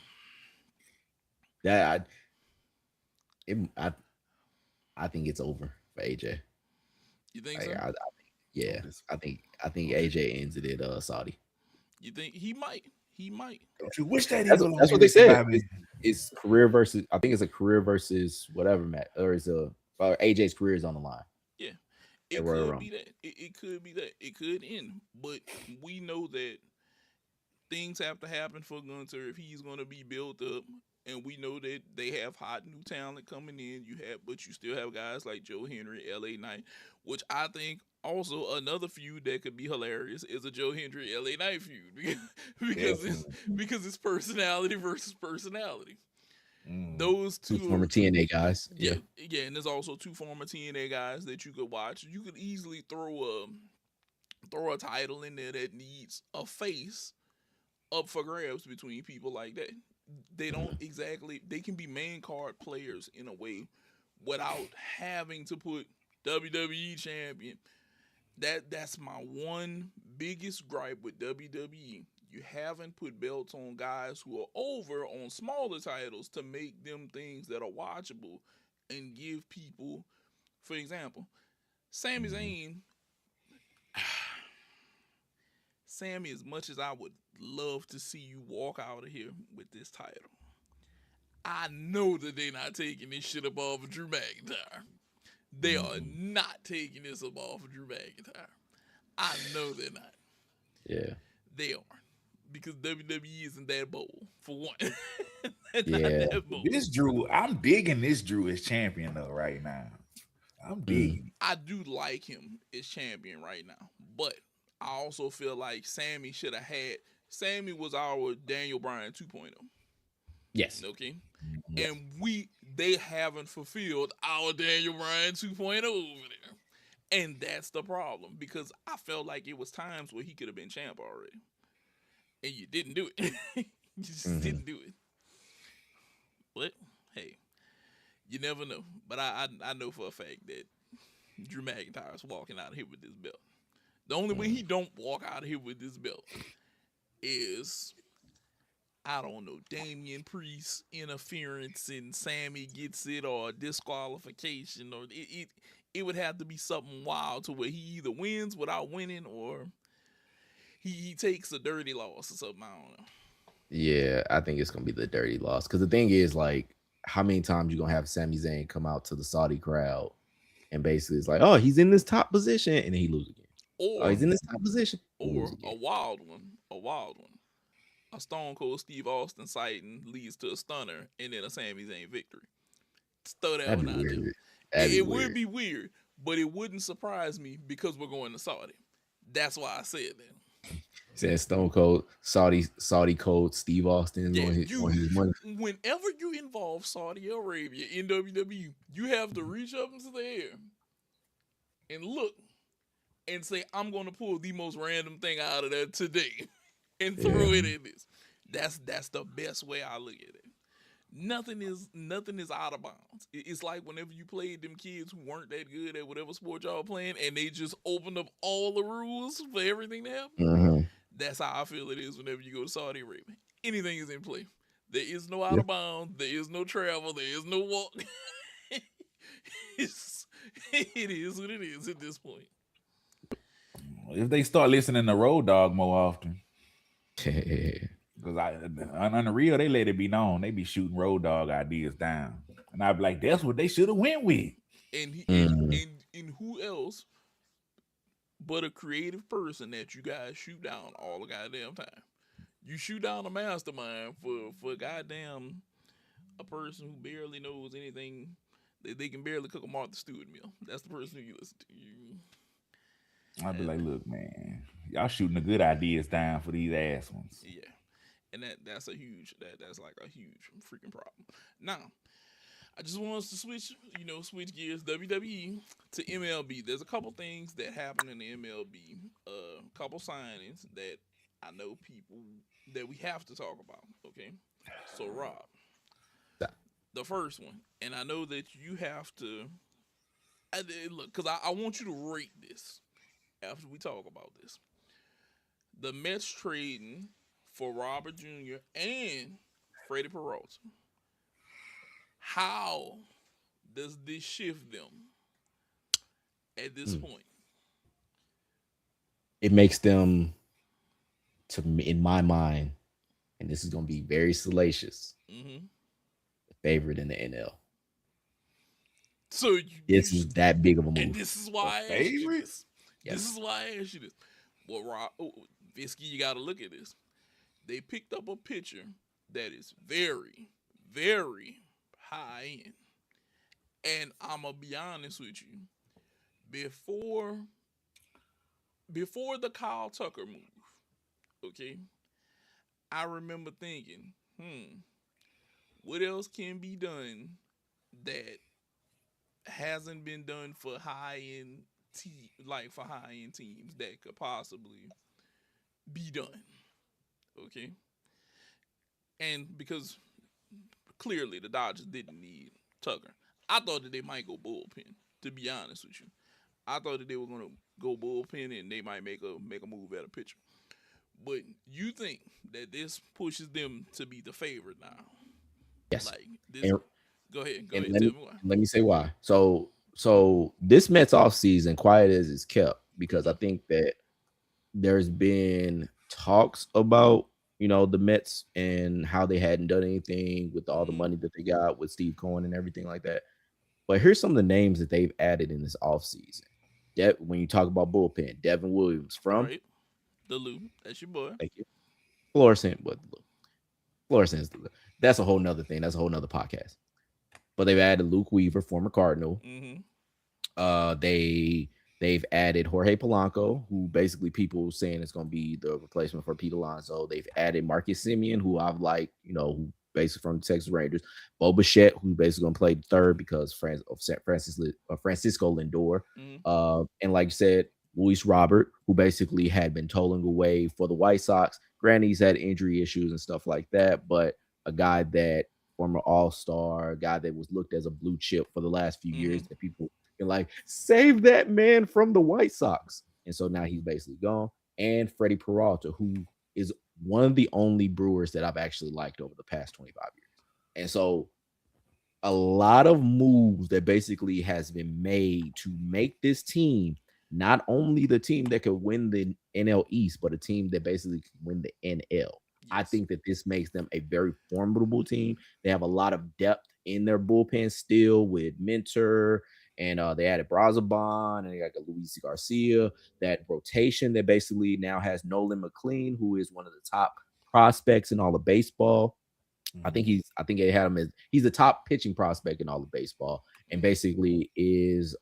That I think it's over for AJ. You think Like, so? yeah, This- I think AJ ends it at Saudi. You think he might? He might. Don't you wish that evil on That's me, what they Ricky said. Bobby? It's career versus. I think it's a career versus whatever, Matt, or it's a AJ's career is on the line. Yeah. At It Royal could Rumble. be that. It could be that. It could end. But we know that things have to happen for Gunter if he's going to be built up. And we know that they have hot new talent coming in. But you still have guys like Joe Henry, LA Knight, which I think also another feud that could be hilarious is a Joe Henry LA Knight feud Definitely. because it's personality versus personality. Mm. Those Two two former are TNA guys. yeah, Yeah. yeah, and there's also two former TNA guys that you could watch. You could easily throw a title in there that needs a face up for grabs between people like that. They don't exactly they can be main card players in a way without having to put WWE champion. That's my one biggest gripe with WWE. You haven't put belts on guys who are over on smaller titles to make them things that are watchable and give people, for example, Sami Zayn. Sammy, as much as I would love to see you walk out of here with this title, I know that they're not taking this shit up off of Drew McIntyre. They are not taking this up off of Drew McIntyre. I know they're not. Yeah. They aren't. Because WWE isn't that bold, for one. They're Yeah. not that bold. This Drew, I'm digging this Drew as champion though right now. I'm digging. I do like him as champion right now. But I also feel like Sammy should have had. Sammy was our Daniel Bryan 2.0. Yes. Okay? Yes. And they haven't fulfilled our Daniel Bryan 2.0 over there. And that's the problem. Because I felt like it was times where he could have been champ already. And you didn't do it. You just didn't do it. But hey, you never know. But I know for a fact that Drew McIntyre's walking out of here with this belt. The only way he don't walk out of here with this belt is, I don't know, Damian Priest interference and Sammy gets it, or disqualification, or it would have to be something wild to where he either wins without winning, or he takes a dirty loss or something. I don't know. Yeah, I think it's gonna be the dirty loss. Because the thing is, like, how many times you gonna have Sami Zayn come out to the Saudi crowd and basically it's like, oh, he's in this top position, and then he lose again. Oh, Or he's in this top position, he lose or again. a wild one. A Stone Cold Steve Austin sighting leads to a stunner and then a Sami Zayn victory. Just throw that That'd one be out there. weird. That'd be It weird. would be weird, but it wouldn't surprise me because we're going to Saudi. That's why I said that. Saying Stone Cold, Saudi Cold, Steve Austin Yeah, on his money. whenever you involve Saudi Arabia in WWE, you have to reach up into the air and look and say, I'm going to pull the most random thing out of that today and throw it in this. That's the best way I look at it. Nothing is out of bounds. It's like whenever you played them kids who weren't that good at whatever sport y'all playing, and they just opened up all the rules for everything to happen. Mm-hmm. That's how I feel it is whenever you go to Saudi Arabia. Anything is in play. There is no out Yeah. of bounds. There is no travel. There is no walk. It is what it is at this point. If they start listening to Road Dogg more often, because on the real, they let it be known they be shooting Road Dogg ideas down, and I'd be like, that's what they should have went with. And who else but a creative person that you guys shoot down all the goddamn time? You shoot down a mastermind for goddamn a person who barely knows anything. They can barely cook a Martha Stewart meal. That's the person who you listen to. I'd be like, look, man, y'all shooting the good ideas down for these ass ones. Yeah. And that's a huge that's like a huge freaking problem. Now, I just want us to switch gears, WWE to MLB. There's a couple things that happen in the MLB, a couple signings that I know people that we have to talk about. Okay, so Rob, the first one, and I know that you have to look because I want you to rate this after we talk about this. The Mets trading for Robert Jr. and Freddie Peralta. How does this shift them at this point? It makes them, to me, in my mind, and this is going to be very salacious, Mm-hmm. the favorite in the NL. So This is that big of a and move. this is why The I asked you favorite? this. This Yes. is why I asked you this. Well, Rob, Visky, you got to look at this. They picked up a pitcher that is very, very high end. And I'm gonna be honest with you. Before the Kyle Tucker move, okay, I remember thinking, what else can be done that hasn't been done for high end like for high end teams that could possibly be done. Okay. And because clearly the Dodgers didn't need Tucker. I thought that they might go bullpen, to be honest with you. I thought that they were gonna go bullpen and they might make a move at a pitcher. But you think that this pushes them to be the favorite now? Yes. Like this. And, Go ahead. and Tell me why. let me say why. So this Mets offseason, quiet as it's kept, because I think that there's been talks about, the Mets and how they hadn't done anything with all the money that they got with Steve Cohen and everything like that. But here's some of the names that they've added in this offseason. When you talk about bullpen, Devin Williams from, Right. The Lou. That's your boy. thank you, Florissant, but Florissant, that's a whole nother thing. That's a whole nother podcast. But they've added Luke Weaver, former Cardinal. Mm-hmm. They've added Jorge Polanco, who basically people saying it's going to be the replacement for Pete Alonso. They've added Marcus Semien, who I've liked, who basically from the Texas Rangers. Bo Bichette, who basically going to play third because Francisco Lindor. Mm-hmm. And like you said, Luis Robert, who basically had been tolling away for the White Sox. Granted, he's had injury issues and stuff like that, but a guy that former all-star, guy that was looked as a blue chip for the last few years that people and like, save that man from the White Sox. And so now he's basically gone. And Freddie Peralta, who is one of the only Brewers that I've actually liked over the past 25 years. And so a lot of moves that basically has been made to make this team not only the team that could win the NL East, but a team that basically can win the NL. Yes. I think that this makes them a very formidable team. They have a lot of depth in their bullpen still with Minter, and they added Brazabon, and they got Luis Garcia. That rotation that basically now has Nolan McLean, who is one of the top prospects in all of baseball. I think they had him as he's the top pitching prospect in all of baseball, and basically is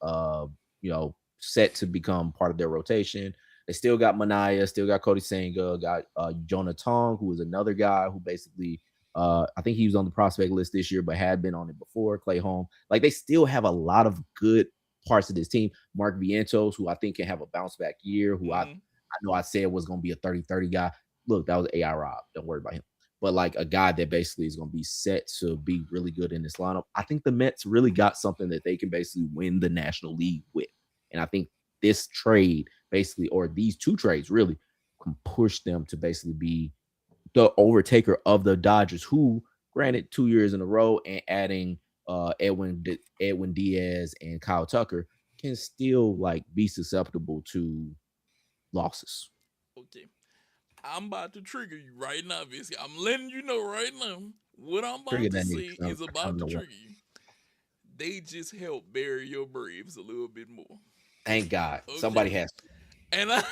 set to become part of their rotation. They still got Mania, still got Cody Senga, got Jonah Tong, who is another guy who basically I think he was on the prospect list this year, but had been on it before. Clay Holm. Like, they still have a lot of good parts of this team. Mark Vientos, who I think can have a bounce back year, who I know I said was going to be a 30-30 guy. Look, that was AI Rob. Don't worry about him. But like a guy that basically is going to be set to be really good in this lineup. I think the Mets really got something that they can basically win the National League with. And I think this trade basically, or these two trades really, can push them to basically be the overtaker of the Dodgers, who, granted, 2 years in a row and adding Edwin Diaz and Kyle Tucker, can still like be susceptible to losses. Okay. I'm about to trigger you right now, Visky. I'm letting you know right now. What I'm about to say is about to trigger you. They just helped bury your Braves a little bit more. Thank God. Okay. Somebody has to. And and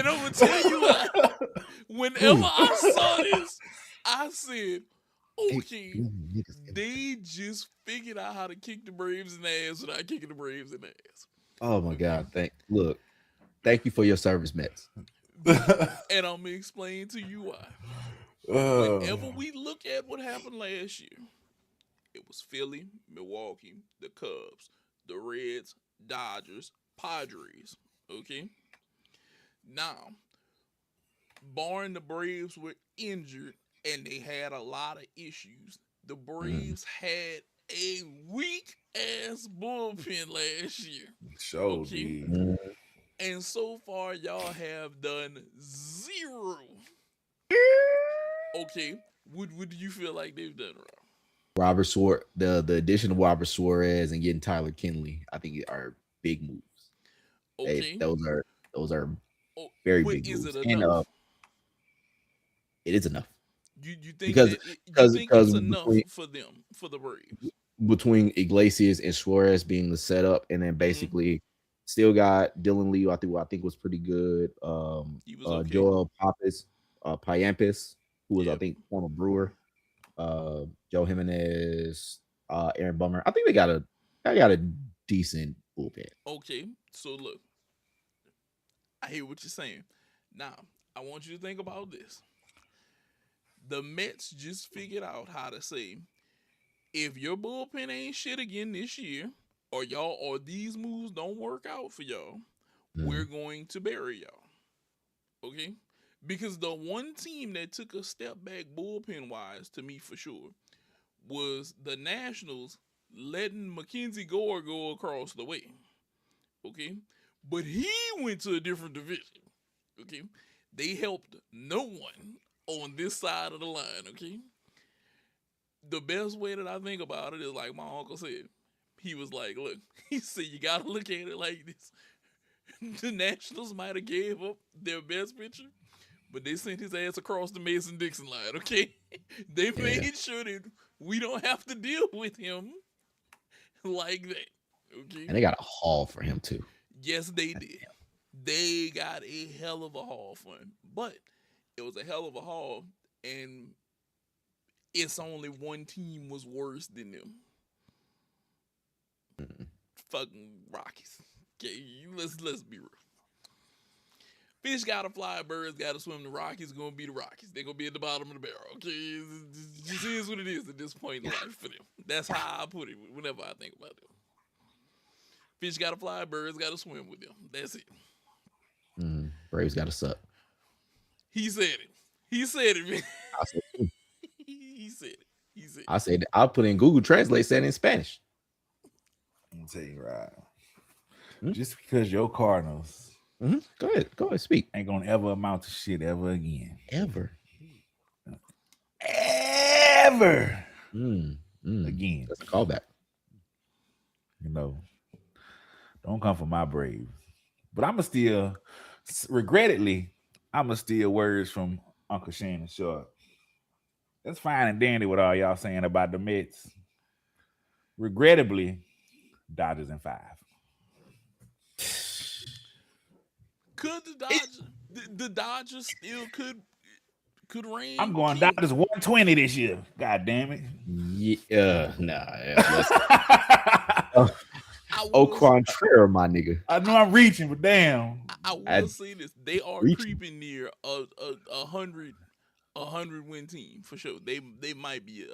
I'm gonna tell you why. Whenever I saw this, I said, okay, they just figured out how to kick the Braves in the ass without kicking the Braves in the ass. Oh my God. Thank you for your service, Mets. And I'm gonna explain to you why. Whenever we look at what happened last year, it was Philly, Milwaukee, the Cubs, the Reds, Dodgers, Padres. Okay? Now, barring the Braves were injured and they had a lot of issues, the Braves had a weak ass bullpen last year. Okay? And so far, y'all have done zero Okay, what do you feel like they've done wrong? Robert Suarez, the addition of Robert Suarez and getting Tyler Kinley, I think are big moves. Okay, Those are oh, very but big is it moves, and enough? it is enough You think because that you think it's enough between for them for the Braves? Iglesias and Suarez being the setup, and then Mm-hmm. basically still got Dylan Lee, who I think was pretty good. He was okay. Joel Pappas, Pyampis, who was I Yeah. think former Brewer, Joe Jimenez, Aaron Bummer. I think they got a decent bullpen. Okay. So look, I hear what you're saying. Now, I want you to think about this. The Mets just figured out how to say, if your bullpen ain't shit again this year, or these moves don't work out for y'all, we're Mhm. going to bury y'all. Okay? Because the one team that took a step back bullpen wise to me for sure was the Nationals letting Mackenzie Gore go across the way. Okay? But he went to a different division. Okay? They helped no one on this side of the line. Okay? The best way that I think about it is like my uncle said. He was like, look, he said, you got to look at it like this. The Nationals might have gave up their best pitcher, but they sent his ass across the Mason-Dixon line, okay? They Yeah, made sure that we don't have to deal with him like that, okay? and they got a haul for him too. Yes, they did. They got a hell of a haul for him, but it was a hell of a haul, and it's only one team was worse than them. Mhm. Fucking Rockies. Okay, let's be real. Fish gotta fly, birds gotta swim. The Rockies gonna be the Rockies. They gonna be at the bottom of the barrel. Okay, it just is what it is at this point in life for them. That's how I put it whenever I think about them. Fish gotta fly, birds gotta swim with them. That's it. Braves got to suck. He said it. He said it, man. I said, He said it. He said it. I'll put in Google Translate said in Spanish. I'm gonna tell you right. Mhm. Just because your Cardinals Go ahead, speak. ain't gonna ever amount to shit ever again. Ever. Ever Mm, again. that's a callback. You know, don't come for my Braves. But I'ma still, regrettably, I'ma steal words from Uncle Shannon Sharp. That's fine and dandy what all y'all saying about the Mets. Regrettably, Dodgers in 5. Could the Dodgers still could I'm reign going king? Dodgers 120 this year. God damn it. Yeah, nah. Let's, I au will contraire, my nigga. I know I'm reaching, but damn. I I will say this: they are reaching. creeping near a hundred win team for sure. They might be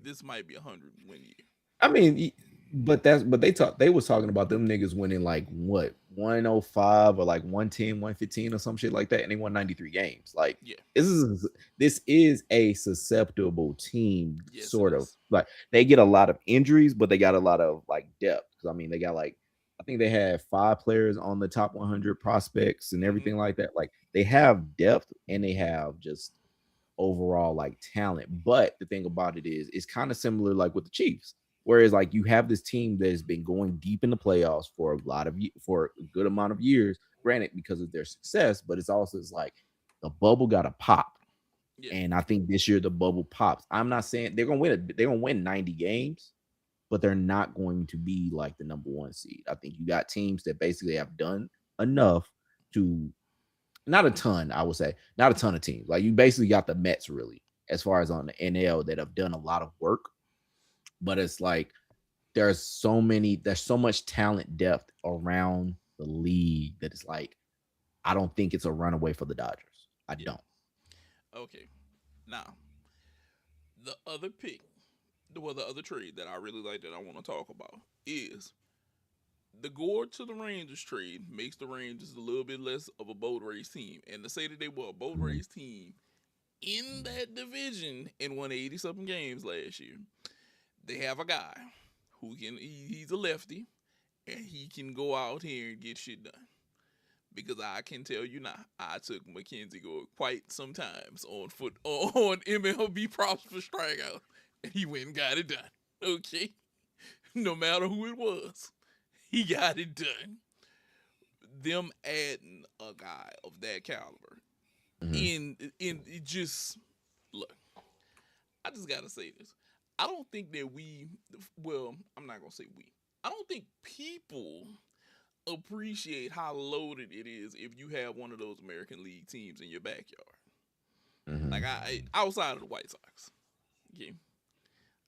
this might be 100 win year. I mean, but they was talking about them niggas winning like what 105 or like 110, 115 or some shit like that, and they won 93 games. Like Yeah, this is a susceptible team, yes it sort of. is. Like they get a lot of injuries, but they got a lot of like depth. Because I mean, they got like I think they had 5 players on the top 100 prospects and Hmm. everything like that. Like they have depth and they have just overall like talent. But the thing about it is, it's kind of similar like with the Chiefs. Whereas like you have this team that has been going deep in the playoffs for for a good amount of years, granted because of their success, but it's like the bubble got to pop. Yeah, And I think this year the bubble pops. I'm not saying they're gonna win 90 games, but they're not going to be like the number one seed. I think you got teams that basically have done enough to not a ton, I would say, not a ton of teams. Like you basically got the Mets really, as far as on the NL that have done a lot of work, but it's like there's so much talent depth around the league that it's like I don't think it's a runaway for the Dodgers. I yeah. don't. Okay. Now the other pick, the other trade that I really like that I want to talk about is the Gore to the Rangers trade makes the Rangers a little bit less of a boat race team. And to say that they were a boat Mhm. race team in that division and won 80 something games last year, they have a guy he's a lefty and he can go out here and get shit done. Because I can tell you now, I took Mackenzie Gore quite sometimes on MLB props for strikeout, and he went and got it done. Okay, no matter who it was, he got it done. Them adding a guy of that caliber in it just look. I just gotta say this. I don't think that I'm not gonna say we. I don't think people appreciate how loaded it is if you have one of those American League teams in your backyard. Like I outside of the White Sox, okay,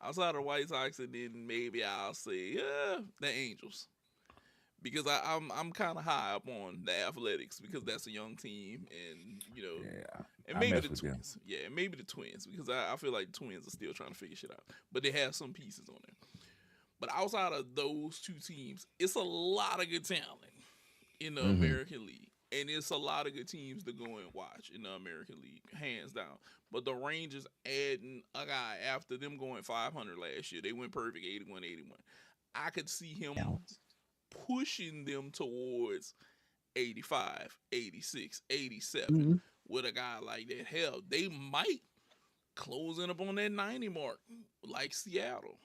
outside of the White Sox, and then maybe I'll say the Angels because I'm kind of high up on the Athletics because that's a young team, and and I maybe mess the with them. Twins, and maybe the Twins because I feel like the Twins are still trying to figure shit out, but they have some pieces on there. But outside of those two teams, it's a lot of good talent in the American League. And it's a lot of good teams to go and watch in the American League, hands down. But the Rangers adding a guy after them going 500 last year, they went perfect 81-81. I could see him pushing them towards 85, 86, 87 with a guy like that. Hell, they might close in up on that 90 mark like Seattle.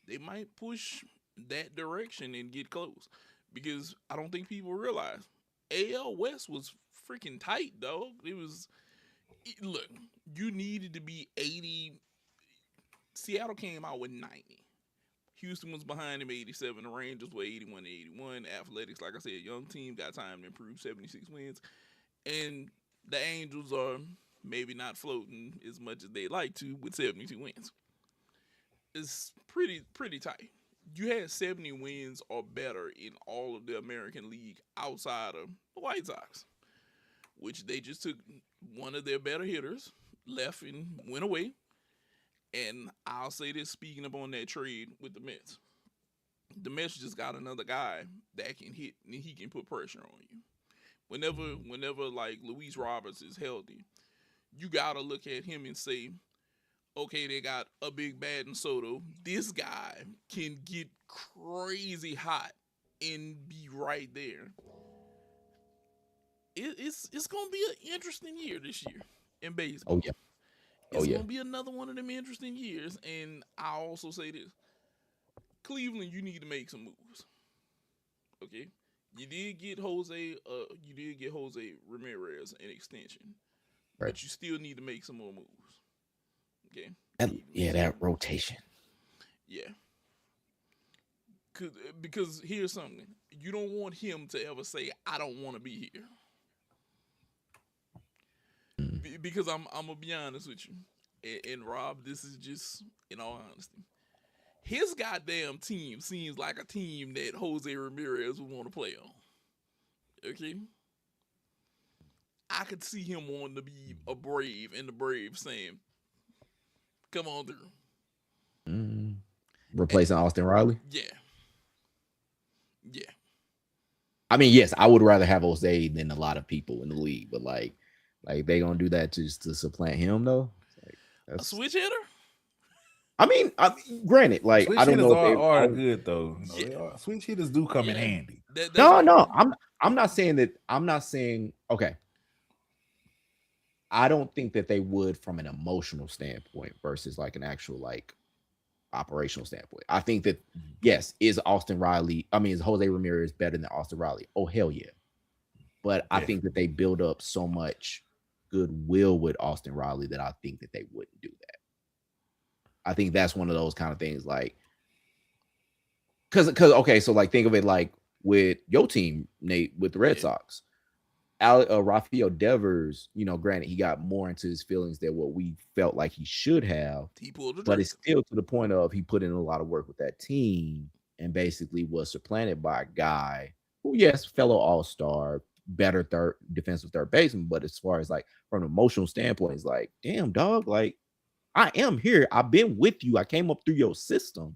They might push that direction and get close because I don't think people realize AL West was freaking tight, dog. Look, you needed to be 80. Seattle came out with 90. Houston was behind him 87. The Rangers were 81-81. Athletics, like I said, young team, got time to improve, 76 wins. And the Angels are maybe not floating as much as they like to with 72 wins. It's pretty tight. You had 70 wins or better in all of the American League outside of the White Sox, which they just took one of their better hitters, left and went away. And I'll say this, speaking up on that trade with the Mets. The Mets just got another guy that can hit and he can put pressure on you. Whenever like Luis Roberts is healthy, you gotta look at him and say, okay, they got a big bad in Soto. This guy can get crazy hot and be right there. It's gonna be an interesting year this year in baseball. Oh yeah. It's gonna be another one of them interesting years. And I also say this: Cleveland, you need to make some moves. Okay, you did get Jose Ramirez an extension, Right. but you still need to make some more moves. Okay. That rotation. Yeah. Because here's something. You don't want him to ever say, I don't want to be here. Because I'm going to be honest with you. And Rob, this is just, in all honesty. His goddamn team seems like a team that Jose Ramirez would want to play on. Okay? I could see him wanting to be a Brave and the Braves saying, come on through. Replacing Austin Riley? Yeah. Yeah. I mean, yes, I would rather have Jose than a lot of people in the league, but like they gonna do that just to supplant him though? A switch hitter? I mean, granted, like Switch I don't hitters know if are good though. Yeah. Switch hitters do come in handy. No, I'm not saying that. I'm not saying okay. I don't think that they would from an emotional standpoint versus like an actual like operational standpoint. I think that yes, is Jose Ramirez better than Austin Riley? Oh hell yeah. But I think that they build up so much goodwill with Austin Riley that I think that they wouldn't do that. I think that's one of those kind of things like because okay, so like think of it like with your team, Nate, with the Red Sox. Rafael Devers, granted, he got more into his feelings than what we felt like he should have. He pulled the but it's still to the point of he put in a lot of work with that team and basically was supplanted by a guy who, yes, fellow all-star, better defensive third baseman. But as far as like from an emotional standpoint, it's like, damn, dog, like I am here. I've been with you. I came up through your system.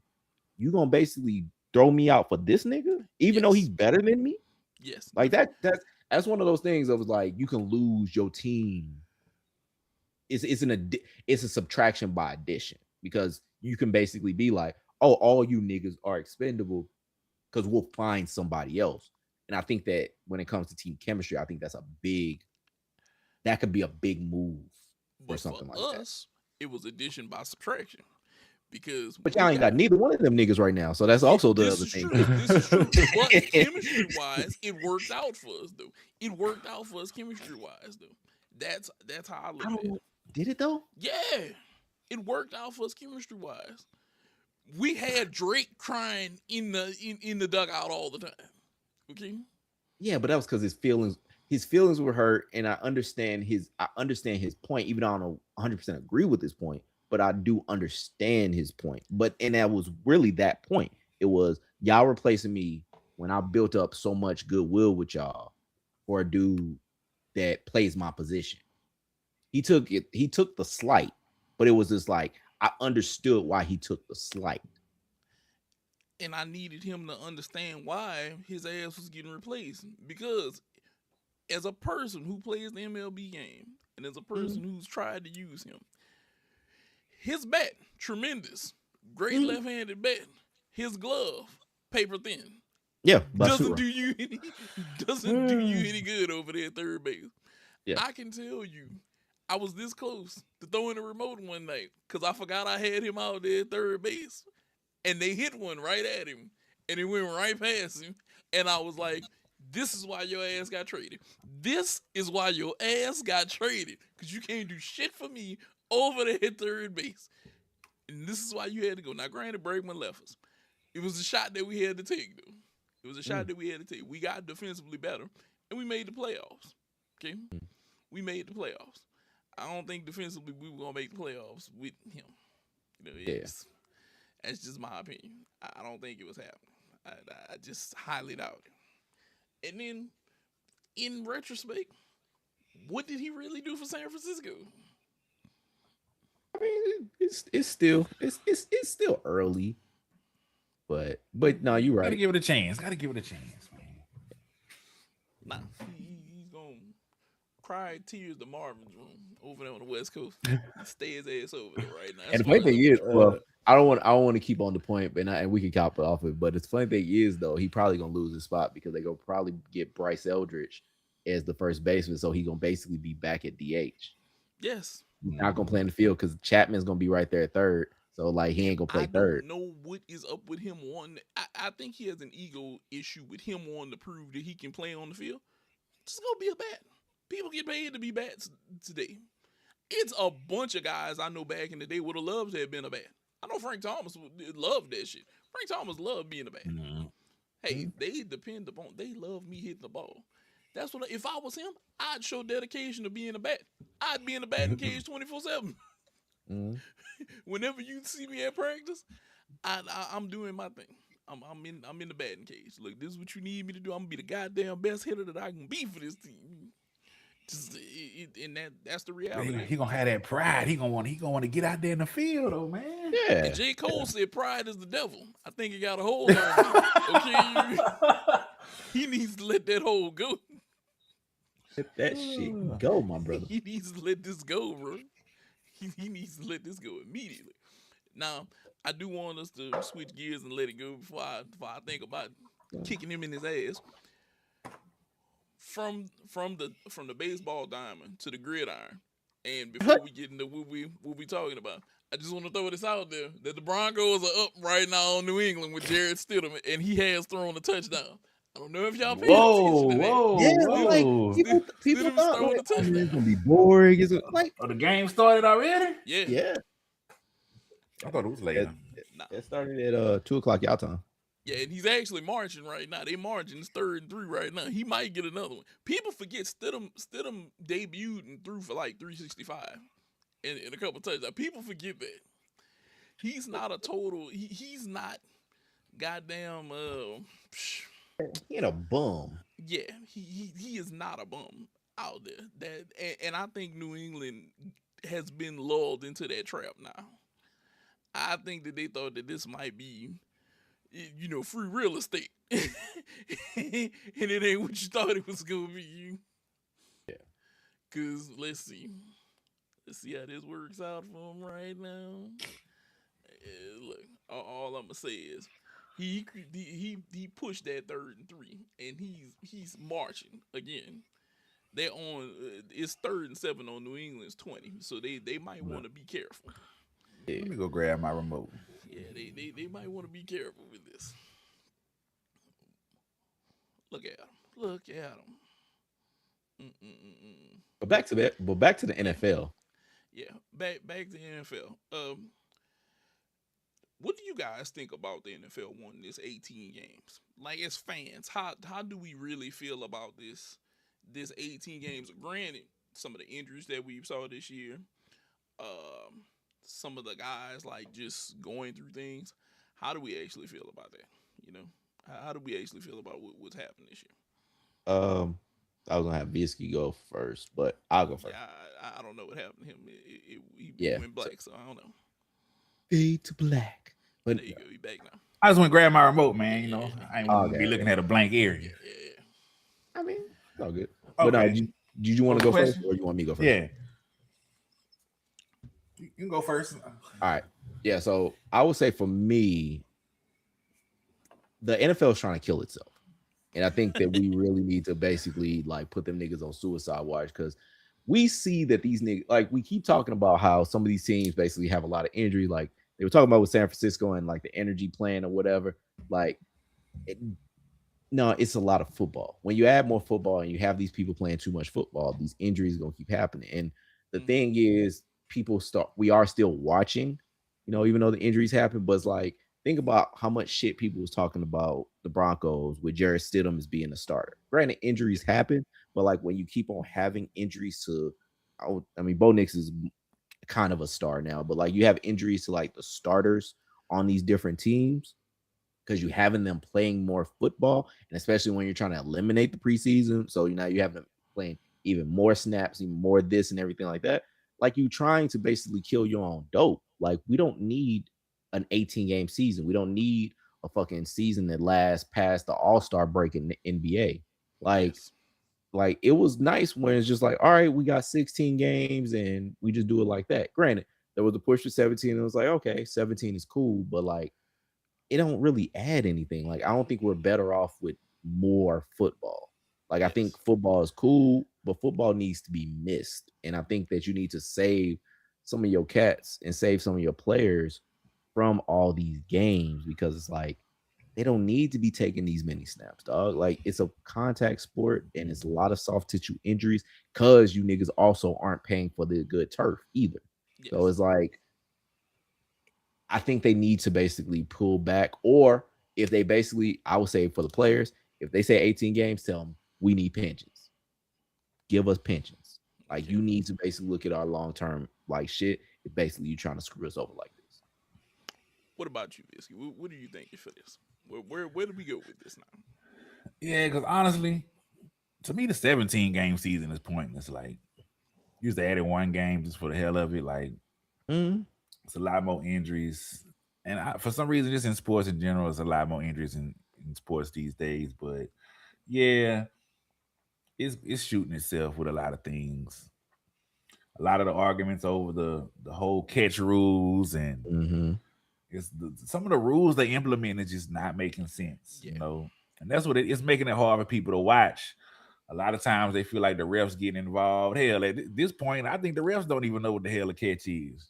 You gonna basically throw me out for this nigga, even though he's better than me? Yes. Like that's one of those things of like you can lose your team. It's a subtraction by addition because you can basically be like, oh, all you niggas are expendable because we'll find somebody else. And I think that when it comes to team chemistry, I think that could be a big move for But for something like that. us, it was addition by subtraction because But y'all ain't got neither one of them niggas right now, so that's also the other thing. This is true. But chemistry wise, it worked out for us though. It worked out for us chemistry wise though. That's how I look at it. Did it though? Yeah, it worked out for us chemistry wise. We had Drake crying in the dugout all the time. Okay. Yeah, but that was because his feelings were hurt, and I understand his point, even though I don't 100% agree with his point, but I do understand his point. And that was really that point. It was y'all replacing me when I built up so much goodwill with y'all for a dude that plays my position. He took the slight, but it was just like I understood why he took the slight. And I needed him to understand why his ass was getting replaced. Because as a person who plays the MLB game, and as a person who's tried to use him, his bat, tremendous. Great left-handed bat. His glove, paper thin. Yeah, doesn't do you any good over there at third base. Yeah. I can tell you, I was this close to throwing a remote one night because I forgot I had him out there at third base. And they hit one right at him. And it went right past him. And I was like, this is why your ass got traded. This is why your ass got traded. Because you can't do shit for me over there at third base. And this is why you had to go. Now, granted, Bregman left us. It was a shot that we had to take, though. It was a shot that we had to take. We got defensively better. And we made the playoffs. Okay? We made the playoffs. I don't think defensively we were going to make the playoffs with him. You know, that's just my opinion. I don't think it was happening. I just highly doubt it. And then, in retrospect, what did he really do for San Francisco? I mean, it's still early, but no, you're right. Gotta give it a chance, man. Nah, he's gonna cry tears to Marvin's room over there on the West Coast. Stay his ass over there right now. And the funny thing is, I don't want to keep on the point, but and we can cop it off it. But the funny thing is, though, he probably gonna lose his spot because they go probably get Bryce Eldridge as the first baseman, so he gonna basically be back at DH. Yes, he's not gonna play in the field because Chapman's gonna be right there at third, so like he ain't gonna play third. I don't know what is up with him I think he has an ego issue with him wanting to prove that he can play on the field. Just go be a bat. People get paid to be bats today. It's a bunch of guys I know back in the day would have loved to have been a bat. I know Frank Thomas loved that shit. Frank Thomas loved being a bat. Hey, they love me hitting the ball. That's what if I was him, I'd show dedication to being a bat. I'd be in the batting cage 24/7. Whenever you see me at practice, I'm doing my thing. I'm in the batting cage. Look, this is what you need me to do. I'm gonna be the goddamn best hitter that I can be for this team. And that's the reality. He gonna have that pride. He gonna want to get out there in the field, though, man. Yeah. And J. Cole said pride is the devil. I think he got a hold on him. Okay, he needs to let that hold go. Let that shit go, my brother. He needs to let this go, bro. He needs to let this go immediately. Now, I do want us to switch gears and let it go before I think about kicking him in his ass. From the baseball diamond to the gridiron, and before we get into what we talking about, I just want to throw this out there that the Broncos are up right now on New England with Jarrett Stidham, and he has thrown a touchdown. I don't know if y'all paid attention to that. Yeah, people thought throwing a touchdown. It's gonna be boring. It's like the game started already. Yeah. I thought it was later. It started at 2:00 y'all time. Yeah, and he's actually marching right now. They marching. It's 3rd and 3 right now. He might get another one. People forget Stidham debuted and threw for like 365 and a couple touchdowns. People forget that. He's not a total. He's not goddamn. He ain't a bum. Yeah, he is not a bum out there. And I think New England has been lulled into that trap now. I think that they thought that this might be, free real estate. And it ain't what you thought it was going to be. Yeah. Because let's see how this works out for him right now. Look, all I'm going to say is he pushed that 3rd and 3, and he's marching again. They're on. It's 3rd and 7 on New England's 20, so they might want to be careful. Yeah. Let me go grab my remote. Yeah, they might want to be careful with this. Look at him. Look at him. Mm-mm-mm-mm. But back to that. But back to the NFL. Yeah, back to the NFL. What do you guys think about the NFL wanting this 18 games? Like, as fans, how do we really feel about this 18 games? Granted, some of the injuries that we saw this year, some of the guys like just going through things. How do we actually feel about that? You know, how do we actually feel about what's happened this year? I was gonna have Visky go first, but I'll go first. Yeah, I don't know what happened to him. He Yeah. went black, so I don't know. Fade to black. But There you go. He back now. I just went to grab my remote, man. You know, I ain't want to Okay. be looking at a blank area. Yeah. I mean, it's all good. Okay. But no, did you want to go Question? first, or you want me to go first? Yeah. You can go first. All right. Yeah. So I would say for me, the NFL is trying to kill itself. And I think that we really need to basically like put them niggas on suicide watch, because we see that these niggas, like, we keep talking about how some of these teams basically have a lot of injury. Like they were talking about with San Francisco and like the energy plan or whatever. Like, no, it's a lot of football. When you add more football and you have these people playing too much football, these injuries are gonna keep happening. And the thing is, we are still watching, you know, even though the injuries happen. But it's like, think about how much shit people was talking about the Broncos with Jarrett Stidham as being a starter. Granted, injuries happen, but like when you keep on having injuries to, I mean, Bo Nix is kind of a star now, but like you have injuries to like the starters on these different teams because you having them playing more football, and especially when you're trying to eliminate the preseason. So now you have them playing even more snaps, even more this and everything like that. Like you trying to basically kill your own dope. Like we don't need an 18-game season. We don't need a fucking season that lasts past the All-Star break in the NBA. Like it was nice when it's just like, all right, we got 16 games and we just do it like that. Granted, there was a push for 17, and it was like, okay, 17 is cool, but like it don't really add anything. Like I don't think we're better off with more football. Like I think football is cool, but football needs to be missed. And I think that you need to save some of your cats and save some of your players from all these games, because it's like they don't need to be taking these many snaps, dog. Like it's a contact sport and it's a lot of soft tissue injuries because you niggas also aren't paying for the good turf either. Yes. So it's like, I think they need to basically pull back, or if they basically, I would say for the players, if they say 18 games, tell them we need pensions. Give us pensions. Like you need to basically look at our long-term like shit. If basically you trying to screw us over like this. What about you, Bisky? What do you think for this? Where do we go with this now? Yeah, because honestly, to me, the 17-game season is pointless. Like, you used to add in one game just for the hell of it. Like, it's a lot more injuries. And for some reason, just in sports in general, it's a lot more injuries in sports these days. But yeah, it's shooting itself with a lot of things. A lot of the arguments over the whole catch rules, and it's some of the rules they implement is just not making sense, you know. And that's what it's making it hard for people to watch. A lot of times they feel like the refs getting involved. Hell, at this point, I think the refs don't even know what the hell a catch is.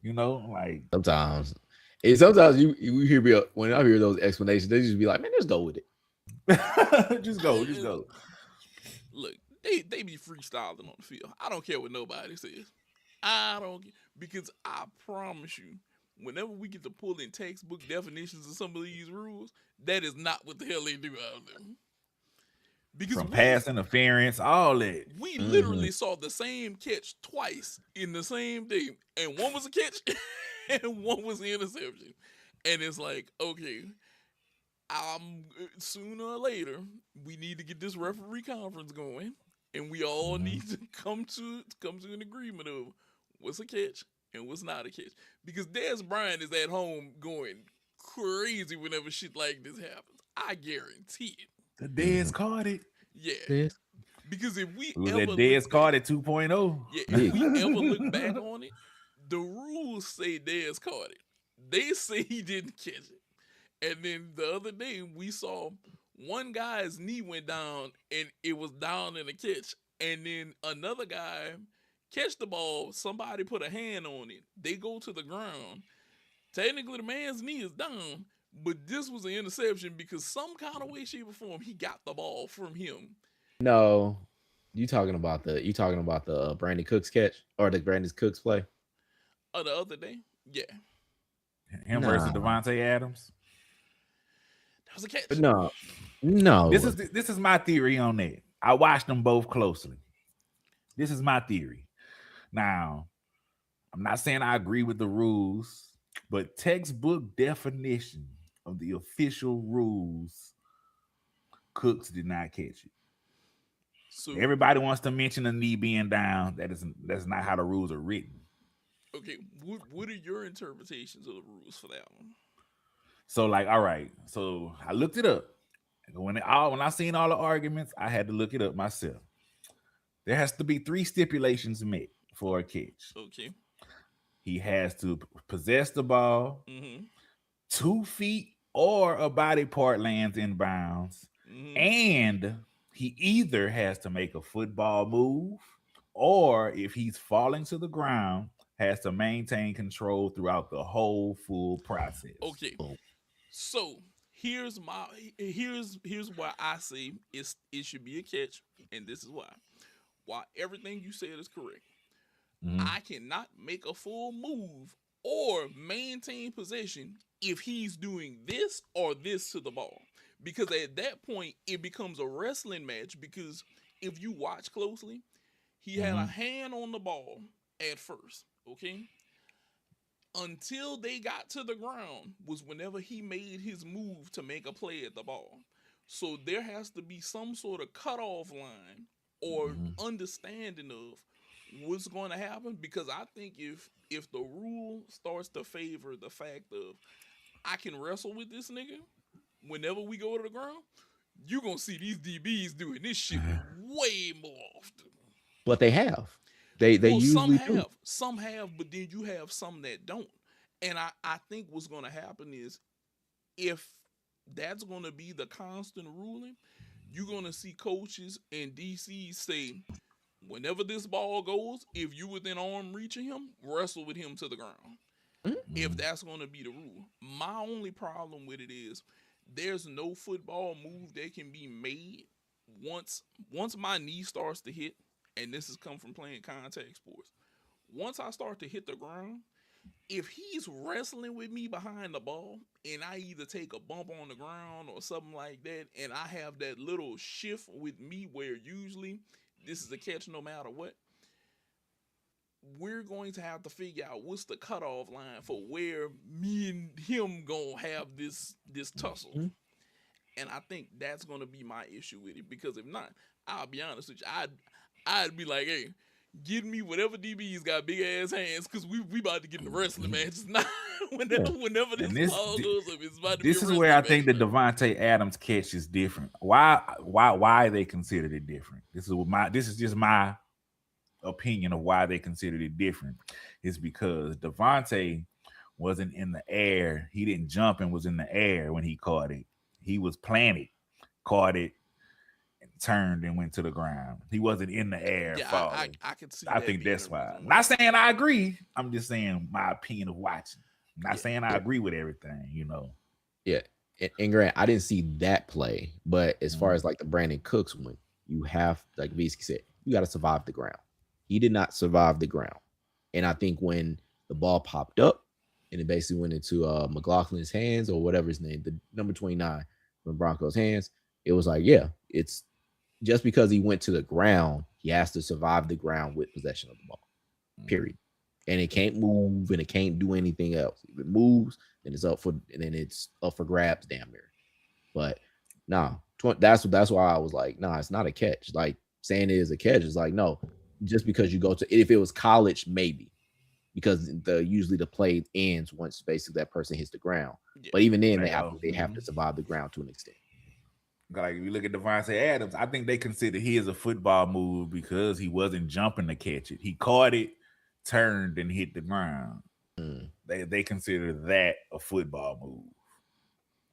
You know, like sometimes you hear me when I hear those explanations, they just be like, man, just go with it. just go. Look, they be freestyling on the field. I don't care what nobody says. I don't, because I promise you, whenever we get to pull in textbook definitions of some of these rules, that is not what the hell they do out there. Because from pass interference, all that. We literally saw the same catch twice in the same day, and one was a catch and one was an interception. And it's like, okay, sooner or later we need to get this referee conference going, and we all need to come to an agreement of what's a catch and what's not a catch. Because Dez Bryant is at home going crazy whenever shit like this happens. I guarantee it. The Dez caught it. Yeah. Because if we ever Dez caught it 2.0. Yeah, if we ever look back on it, the rules say Dez caught it. They say he didn't catch it. And then the other day we saw one guy's knee went down and it was down in a catch. And then another guy catch the ball, somebody put a hand on it. They go to the ground. Technically the man's knee is down, but this was an interception because some kind of way, shape, or form he got the ball from him. No, you talking about the Brandon Cooks catch or the Brandon Cooks play? The other day, yeah, Him versus Nah, Devontae Adams. that was a catch. no, no. This is my theory on that. I watched them both closely. This is my theory. Now, I'm not saying I agree with the rules, but textbook definition of the official rules, Cooks did not catch it. So Everybody wants to mention the knee being down. That's not how the rules are written. okay, what are your interpretations of the rules for that one? So, like, all right. So I looked it up. When I seen all the arguments, I had to look it up myself. There has to be 3 stipulations met for a catch. Okay. He has to possess the ball, Mm-hmm. 2 feet or a body part lands in bounds, Mm-hmm. and he either has to make a football move, or if he's falling to the ground, has to maintain control throughout the whole full process. Okay. So here's why I say it should be a catch, and this is why. While everything you said is correct, Mhm. I cannot make a full move or maintain possession if he's doing this or this to the ball. Because at that point, it becomes a wrestling match. Because if you watch closely, he had a Mhm. hand on the ball at first, okay? Until they got to the ground was whenever he made his move to make a play at the ball. So there has to be some sort of cutoff line or Mhm. understanding of what's going to happen, because I think if the rule starts to favor the fact of I can wrestle with this nigga whenever we go to the ground, you're gonna see these DBs doing this shit way more often. But they have. They Well, usually do. some have, but then you have some that don't. And I think what's gonna happen is if that's gonna be the constant ruling, you're gonna see coaches and DCs say, whenever this ball goes, if you within arm reaching him, wrestle with him to the ground. If Mhm. that's gonna be the rule. My only problem with it is there's no football move that can be made once my knee starts to hit, and this has come from playing contact sports. Once I start to hit the ground, if he's wrestling with me behind the ball and I either take a bump on the ground or something like that, and I have that little shift with me where usually this is a catch no matter what, we're going to have to figure out what's the cutoff line for where me and him gonna have this tussle. Mhm. And I think that's gonna be my issue with it, because if not, I'll be honest with you, I'd be like, hey, give me whatever DB's got big ass hands, because we about to get in the wrestling matches now. Yeah. whenever this And this ball goes up, it's about to be a this is wrestling where I match. think the Now. Devontae Adams catch is different. Why they considered it different? This is just my opinion of why they considered it different. Is because Devontae wasn't in the air. He didn't jump and was in the air when he caught it. He was planted, caught it, and turned and went to the ground. He wasn't in the air Yeah, falling. I can see I that think being that's the why. reason I'm why. not saying I agree. I'm just saying my opinion of watching. I'm not Yeah. saying I Yeah. agree with everything, you know. Yeah. And Grant, I didn't see that play, but as far Mhm. as like the Brandon Cooks one, you have, like Visky said, you got to survive the ground. He did not survive the ground. And I think when the ball popped up and it basically went into McLaughlin's hands or whatever his name, the number 29 from Broncos' hands, it was like, yeah, it's just because he went to the ground, he has to survive the ground with possession of the ball. Period. And it can't move and it can't do anything else. If it moves, then it's up for grabs, damn near. But nah, that's why I was like, nah, it's not a catch. Like saying it is a catch is like, no, just because you go to, if it was college, maybe, because usually the play ends once basically that person hits the ground. Yeah. But even then, Like, oh, they have to survive the ground to an extent. like if you look at Devontae Adams, I think they consider his a football move because he wasn't jumping to catch it. He caught it, turned, and hit the ground. Mm. They consider that a football move.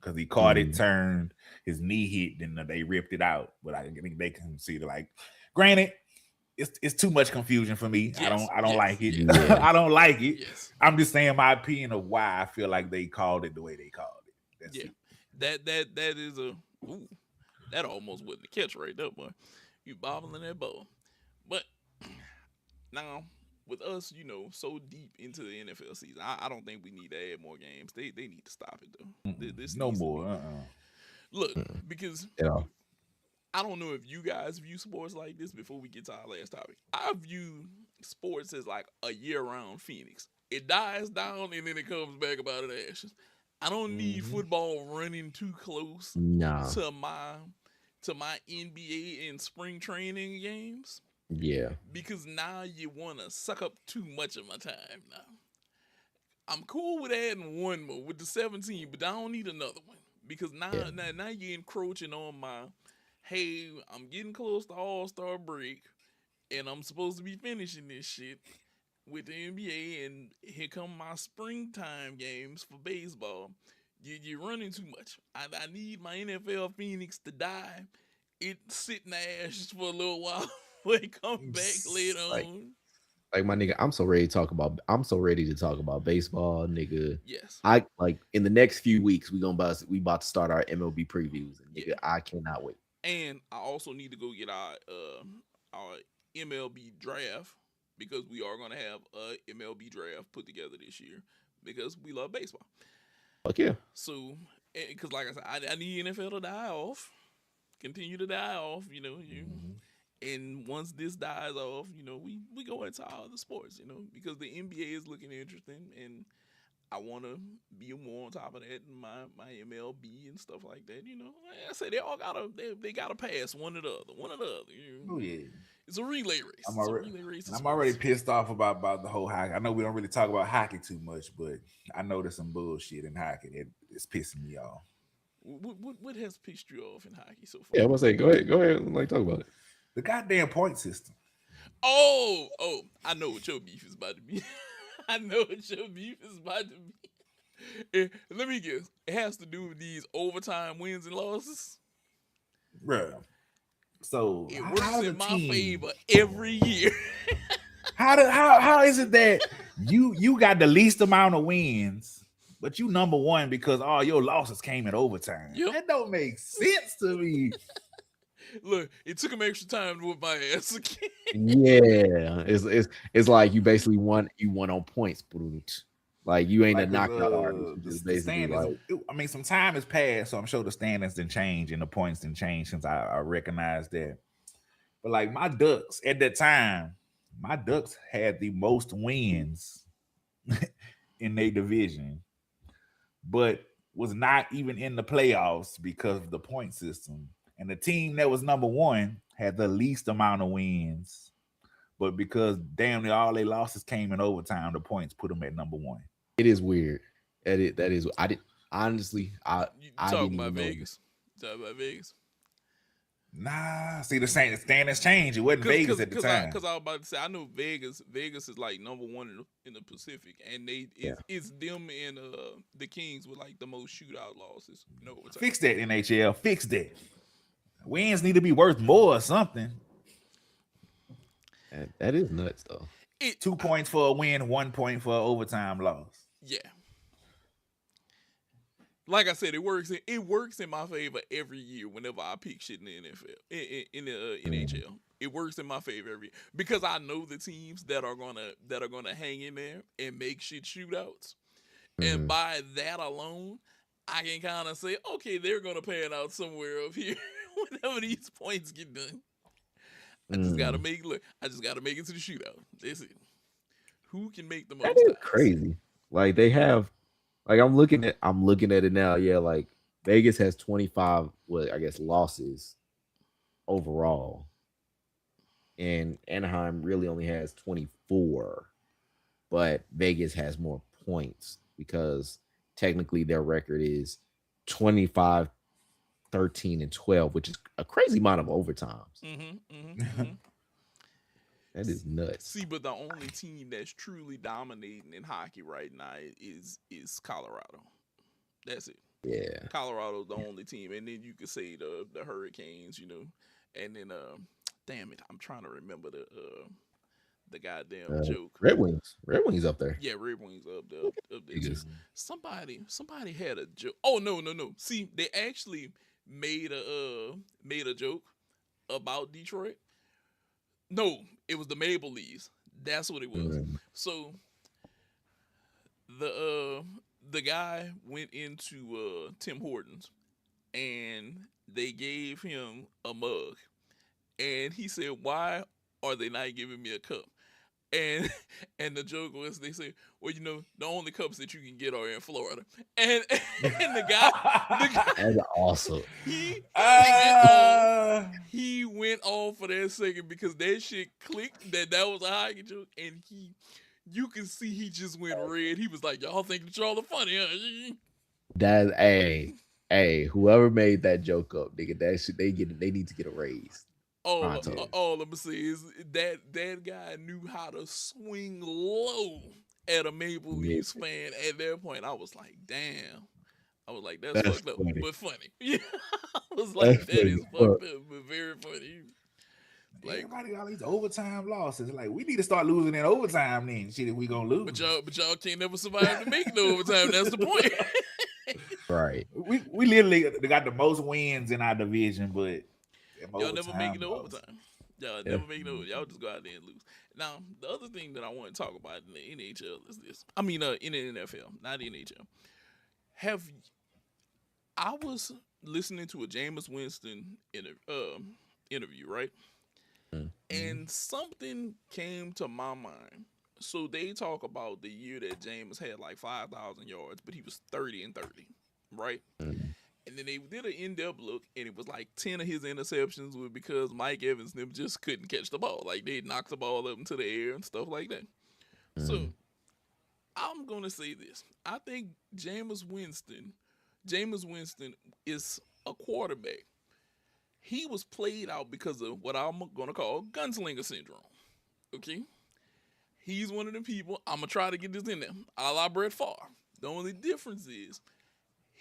because he caught it, turned, his knee hit, then they ripped it out. But I think they consider like, granted, it's too much confusion for me. Yes, I don't like it. yes. I don't like it. Yes. I'm just saying my opinion of why I feel like they called it the way they called it. That's Yeah. it. That is a that almost wasn't a catch right there, boy. You bobbling that ball. But now with us, so deep into the NFL season, I don't think we need to add more games. They need to stop it though. This No needs to more. be- Look, because Yeah. I don't know if you guys view sports like this before we get to our last topic. I view sports as like a year-round phoenix. It dies down and then it comes back about its ashes. I don't need football running too close Nah. to my NBA and spring training games Yeah. because now you want to suck up too much of my time now. I'm cool with adding one more with the 17, but I don't need another one because now you're encroaching on my, hey, I'm getting close to All-Star break and I'm supposed to be finishing this shit with the NBA, and here come my springtime games for baseball. You're running too much. I need my NFL Phoenix to die. It sit in the ashes for a little while before it come back later on. Like my nigga, I'm so ready to talk about baseball, nigga. Yes. I like in the next few weeks we about to start our MLB previews, and nigga, I cannot wait. And I also need to go get our MLB draft because we are gonna have a MLB draft put together this year because we love baseball. Fuck yeah. So, because like I said, I need NFL to die off, continue to die off. And once this dies off, we go into all the sports, because the NBA is looking interesting, and I want to be more on top of that in my MLB and stuff like that. Like I said, they gotta pass one or the other. Oh yeah. It's a relay race. I'm already pissed off about the whole hockey. I know we don't really talk about hockey too much, but I know there's some bullshit in hockey that is pissing me off. What has pissed you off in hockey so far? Yeah, I'm gonna say, go ahead, like talk about it. The goddamn point system. Oh, I know what your beef is about to be. Let me guess. It has to do with these overtime wins and losses. Bruh. So it works in my favor every year. How is it that you got the least amount of wins, but you number one because all your losses came in overtime? Yep. That don't make sense to me. Look, it took him extra time to whip my ass again. Yeah, it's like you basically won on points, like you ain't a knockout artist. Some time has passed, so I'm sure the standings didn't change and the points didn't change since I recognized that. But like my Ducks at that time, my Ducks had the most wins in their division, but was not even in the playoffs because of the point system. And the team that was number one had the least amount of wins, but because damn near all their losses came in overtime, the points put them at number one. It is weird. That is. I did honestly. I talking about Vegas. Talking about Vegas. Nah, see the standings change. It wasn't Vegas at the time. Because I was about to say, I know Vegas. Vegas is like number one in the Pacific, and it's them and the Kings with like the most shootout losses. Fix that, NHL. Fix that. Wins need to be worth more or something. That is nuts, though. 2 points for a win, 1 point for an overtime loss. Yeah. Like I said, it works in my favor every year whenever I pick shit in the NFL, in the NHL. It works in my favor every year because I know the teams that are gonna hang in there and make shit shootouts, and by that alone, I can kind of say, okay, they're gonna pan out somewhere up here whenever these points get done. I just gotta make it to the shootout. That's it. Who can make the most? That is crazy. Like they have. Like I'm looking at it now. Yeah, like Vegas has 25, losses overall, and Anaheim really only has 24, but Vegas has more points because technically their record is 25, 13, and 12, which is a crazy amount of overtimes. That is nuts. See, but the only team that's truly dominating in hockey right now is Colorado. That's it. Yeah. Colorado's the only team, and then you could say the Hurricanes, and then damn it, I'm trying to remember the goddamn joke. Red Wings. Red Wings up there. Yeah, Red Wings up there too. Niggas. Somebody had a joke. Oh no. See, they actually made a joke about Detroit. No, it was the Maple Leafs. That's what it was. So the guy went into Tim Hortons and they gave him a mug, and he said, "Why are they not giving me a cup?" And and the joke was, they say, "Well, the only cups that you can get are in Florida." And the guy That's awesome. he went off for that second because that shit clicked that was a hockey joke, and you can see he just went red. He was like, "Y'all think that y'all are funny, huh?" That hey, whoever made that joke up, nigga, that shit they need to get a raise. All I'm gonna say is that guy knew how to swing low at a Maple Leafs fan. At that point, I was like, damn. I was like, that's fucked up, but funny. Yeah, I was like, that is fucked up, but very funny. Like, everybody got these overtime losses. Like, we need to start losing in overtime then. Shit, if we gonna lose. But y'all can't never survive to make no overtime. That's the point. Right. We literally got the most wins in our division, but y'all never make no overtime. Y'all never make no. Y'all just go out there and lose. Now, the other thing that I want to talk about in the NHL is this. I mean, in the NFL, not NHL. I was listening to a Jameis Winston interview, right? Mm-hmm. And something came to my mind. So they talk about the year that Jameis had like 5,000 yards, but he was 30-30, right? Mm-hmm. And then they did an in-depth look, and it was like 10 of his interceptions were because Mike Evans and them just couldn't catch the ball. Like, they knocked the ball up into the air and stuff like that. Mm-hmm. So I'm going to say this. I think Jameis Winston is a quarterback. He was played out because of what I'm going to call gunslinger syndrome. Okay? He's one of them people. I'm going to try to get this in there. A la Brett Favre. The only difference is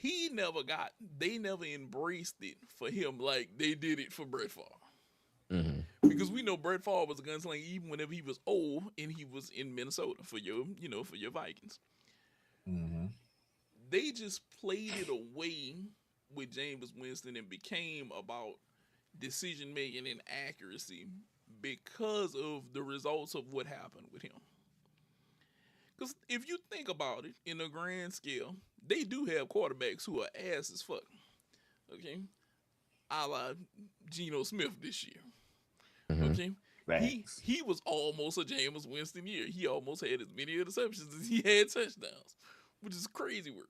they never embraced it for him like they did it for Brett Favre. Mm-hmm. Because we know Brett Favre was a gunslinger even whenever he was old and he was in Minnesota for your Vikings. Mm-hmm. They just played it away with Jameis Winston and became about decision making and accuracy because of the results of what happened with him. Because if you think about it in a grand scale, they do have quarterbacks who are ass as fuck. Okay? A la Geno Smith this year. Mm-hmm. Okay? He was almost a Jameis Winston year. He almost had as many interceptions as he had touchdowns, which is crazy work.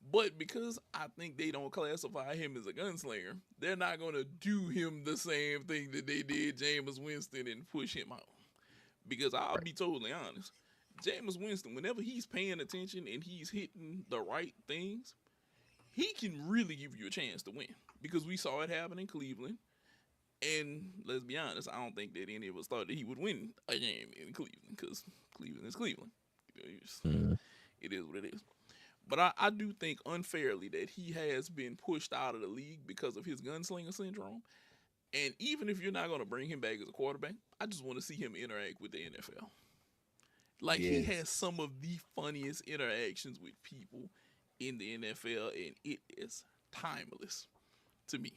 But because I think they don't classify him as a gunslinger, they're not going to do him the same thing that they did Jameis Winston and push him out. Because I'll be totally honest. Jameis Winston, whenever he's paying attention and he's hitting the right things, he can really give you a chance to win. Because we saw it happen in Cleveland. And let's be honest, I don't think that any of us thought that he would win a game in Cleveland. Because Cleveland is Cleveland. It is what it is. But I do think unfairly that he has been pushed out of the league because of his gunslinger syndrome. And even if you're not going to bring him back as a quarterback, I just want to see him interact with the NFL. Like, yes. He has some of the funniest interactions with people in the NFL, and it is timeless to me.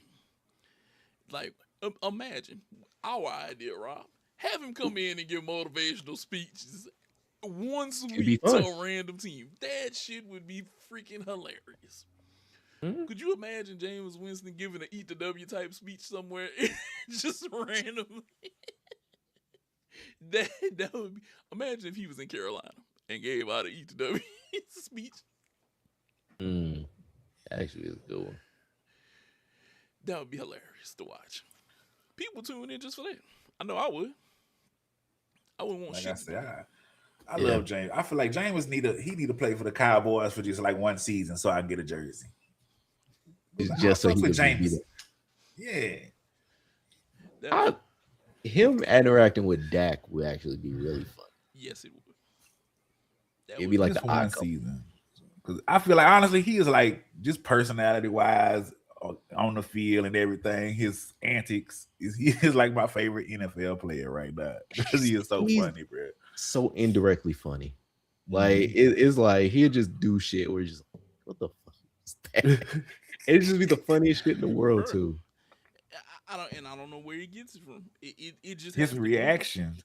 Like, imagine our idea, Rob. Have him come in and give motivational speeches once a week to a random team. That shit would be freaking hilarious. Mm-hmm. Could you imagine Jameis Winston giving an Eat the W type speech somewhere just randomly? That would be. Imagine if he was in Carolina and gave out an Eat the W speech. Actually, it's a good one. That would be hilarious to watch. People tune in just for that. I know I would. I wouldn't want shit. I love James. I feel like James need to play for the Cowboys for just like one season so I can get a jersey. It's just so he can James. Yeah. Him interacting with Dak would actually be really fun. Yes, it would. It'd be like the one season. Because I feel like honestly, he is like just personality wise on the field and everything. His antics he is like my favorite NFL player right now because he is so He's funny, bro. so indirectly funny. Like Mhm. it's like he'll just do shit where he's just like, what the fuck is that? And it just be the funniest shit in the world Bro, too. I don't know where he gets it from. It just his has to be. reaction,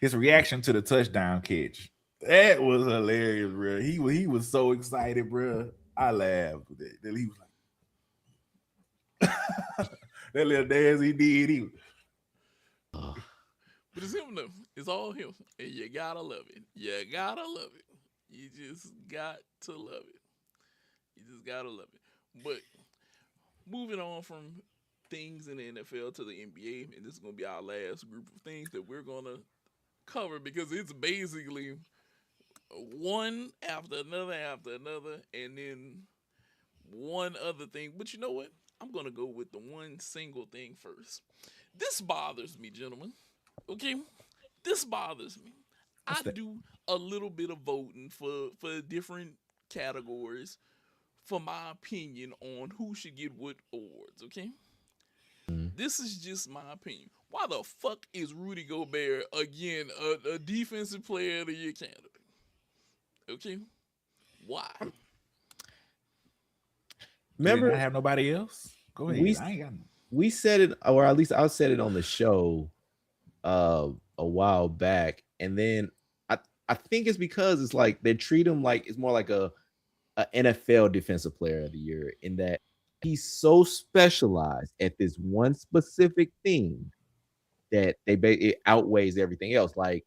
his reaction to the touchdown catch, that was hilarious, bro. He was so excited, bro. I laughed. That he was like that little dance he did. Oh, But it's him though. It's all him, and you gotta love it. You gotta love it. You just got to love it. You just gotta love it. But moving on from things in the NFL to the NBA, and this is gonna be our last group of things that we're gonna cover because it's basically one after another, and then one other thing. But you know what? I'm gonna go with the one single thing first. This bothers me, gentlemen. Okay, this bothers me. What's I that? do a little bit of voting for different categories for my opinion on who should get what awards. Okay, mm. this is just my opinion. Why the fuck is Rudy Gobert again a defensive player of the year candidate? Okay, why? Do they not Remember have nobody else? Go we ahead. I ain't got. we said it, or at least I said it on the show a while back, and then I I think it's because it's like they treat him like it's more like a NFL defensive player of the year in that he's so specialized at this one specific thing that it outweighs everything else. Like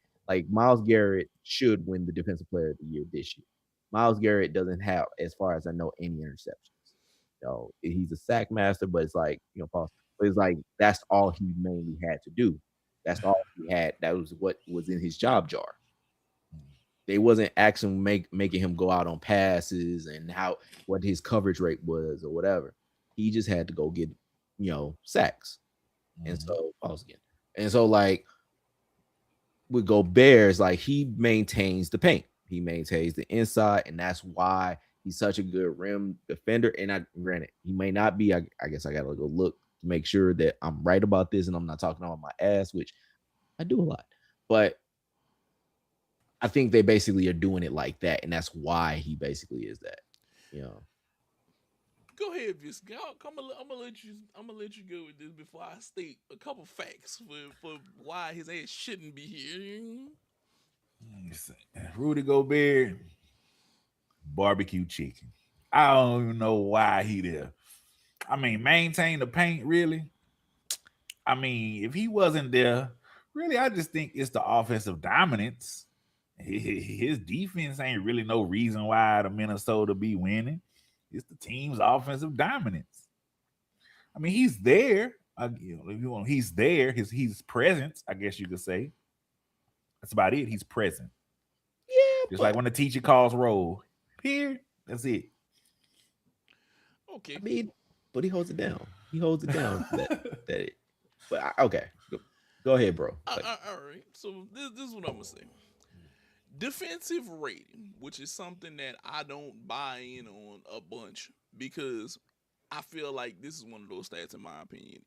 Miles Garrett should win the defensive player of the year this year. Miles Garrett doesn't have, as far as I know, any interceptions. He's a sack master, but it's like, pause. But it's like that's all he mainly had to do. That's all he had. That was what was in his job jar. They wasn't actually making him go out on passes and how what his coverage rate was or whatever. He just had to go get, sacks. And Mhm. so pause again. And so like with Gobert, like he maintains the paint. He maintains the inside, and that's why he's such a good rim defender. And I granted, he may not be. I guess I gotta go look to make sure that I'm right about this and I'm not talking on my ass, which I do a lot. But I think they basically are doing it like that, and that's why he basically is that. You know. Go ahead, Visca. I'm gonna let you. I'm gonna let you go with this before I state a couple facts for why his ass shouldn't be here. Let me see. Rudy Gobert, barbecue chicken. I don't even know why he there. I mean, maintain the paint, really. I mean, if he wasn't there, really, I just think it's the offensive dominance. His defense ain't really no reason why the Minnesota be winning. It's the team's offensive dominance. I mean, he's there. If you want, he's there. He's present. I guess you could say that's about it. He's present. Yeah, Just like but when the teacher calls roll here. That's it. I Okay. mean, but he holds it down. He holds it down. But okay, go ahead, bro. Like, All right. So this is what I'm gonna say. Defensive rating, which is something that I don't buy in on a bunch because I feel like this is one of those stats, in my opinion.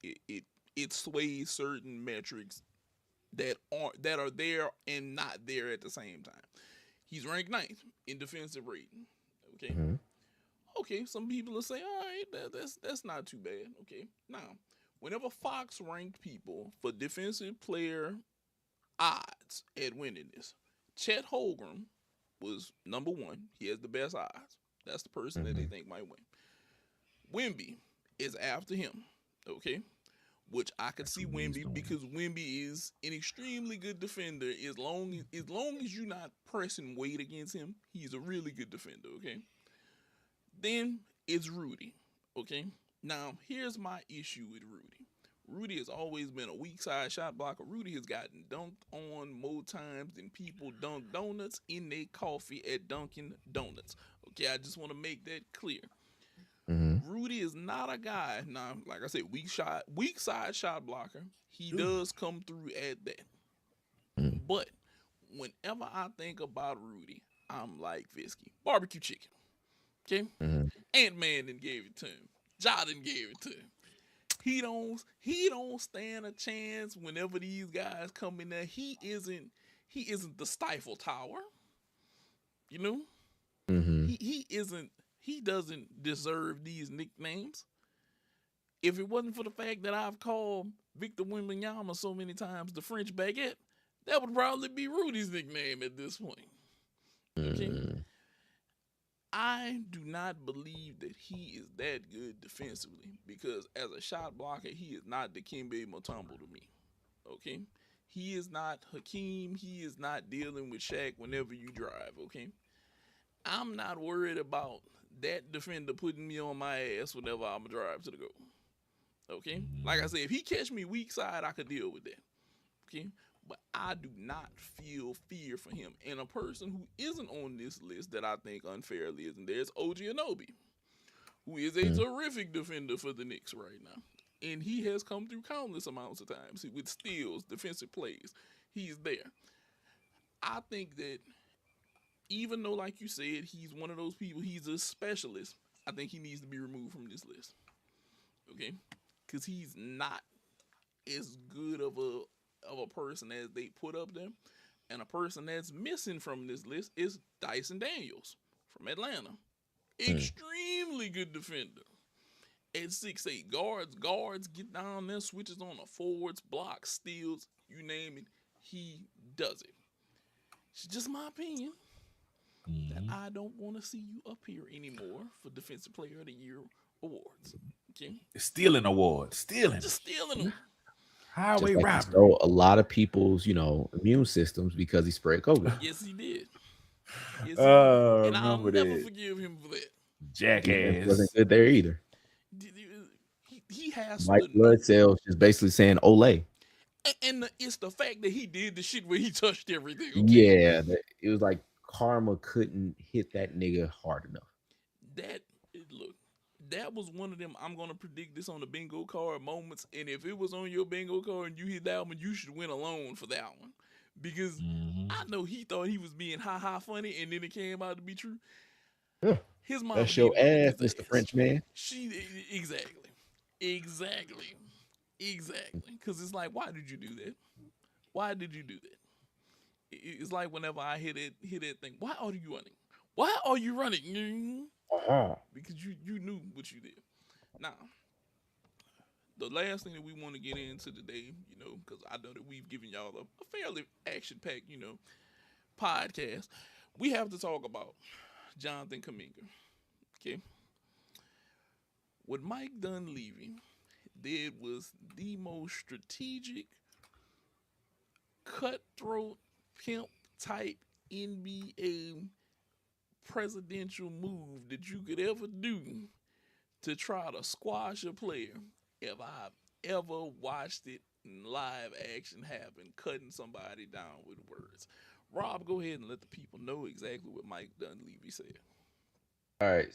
It sways certain metrics that are there and not there at the same time. He's ranked ninth in defensive rating. Okay. mhm. Okay. Some people will say, all right, that's not too bad. Okay. Now, whenever Fox ranked people for defensive player odds at winning this, Chet Holmgren was number one. He has the best odds. That's the person that they Mhm. think might win. Wimby is after him. Okay. Which I could That's see who he's Wimby doing. because Wimby is an extremely good defender. As long as you're not pressing weight against him, he's a really good defender. Okay. Then it's Rudy. Okay. Now here's my issue with Rudy. Rudy has always been a weak side shot blocker. Rudy has gotten dunked on more times than people dunk donuts in their coffee at Dunkin' Donuts. Okay, I just want to make that clear. Mhm. Rudy is not a guy. Now, like I said, weak side shot blocker. He does come through at that. Mhm. But whenever I think about Rudy, I'm like Visky. Barbecue chicken. Okay, Mhm. Ant-Man didn't gave it to him. Ja didn't gave it to him. He don't stand a chance whenever these guys come in there. He isn't the Stifle Tower. You know, Mhm. he doesn't deserve these nicknames. If it wasn't for the fact that I've called Victor Wembanyama so many times the French baguette, that would probably be Rudy's nickname at this point. Okay, Mm. I do not believe that he is that good defensively because as a shot blocker, he is not Dikembe Mutombo to me. Okay, he is not Hakeem. He is not dealing with Shaq whenever you drive. Okay, I'm not worried about that defender putting me on my ass whenever I'm a drive to the goal. Okay, like I said, if he catch me weak side, I could deal with that. Okay, but I do not feel fear for him. And a person who isn't on this list that I think unfairly isn't there is OG Anobi, who is a Mm. terrific defender for the Knicks right now. And he has come through countless amounts of times with steals, defensive plays. He's there. I think that even though, like you said, he's one of those people, he's a specialist, I think he needs to be removed from this list. Okay? Because he's not as good of a person as they put up there. And a person that's missing from this list is Dyson Daniels from Atlanta. Mm. Extremely good defender. At 6'8", guards get down there, switches on the forwards, blocks, steals, you name it, he does it. It's just my opinion that Mhm. I don't want to see you up here anymore for Defensive Player of the Year awards. Okay, Stealing awards. Stealing. just stealing them. Highway Just like he robbery. stole a lot of people's, immune systems because he spread COVID. Yes, he did. Yes, he did. And I'll Remember never that forgive him for that. Defense wasn't jackass. good there either. He has White to know. blood cells just basically saying "Olay." And it's the fact that he did the shit where he touched everything, okay? Yeah, it was like karma couldn't hit that nigga hard enough. That, look, that was one of them, I'm going to predict this on the bingo card moments. And if it was on your bingo card and you hit that one, you should win alone for that one. Because Mhm. I know he thought he was being ha funny and then it came out to be true. Yeah. His mama That's need your to whoop ass, his Mr. ass. Frenchman. She, exactly. Exactly. Exactly. Because it's like, why did you do that? Why did you do that? It's like whenever I hit that thing. Why are you running? Why are you running? Uh-huh. Because you knew what you did. Now, the last thing that we want to get into today, because I know that we've given y'all a fairly action packed, podcast. We have to talk about Jonathan Kuminga. Okay, what Mike Dunleavy did was the most strategic, cutthroat, pimp type NBA presidential move that you could ever do to try to squash a player if I've ever watched it in live action happen, cutting somebody down with words. Rob, go ahead and let the people know exactly what Mike Dunleavy said. All right.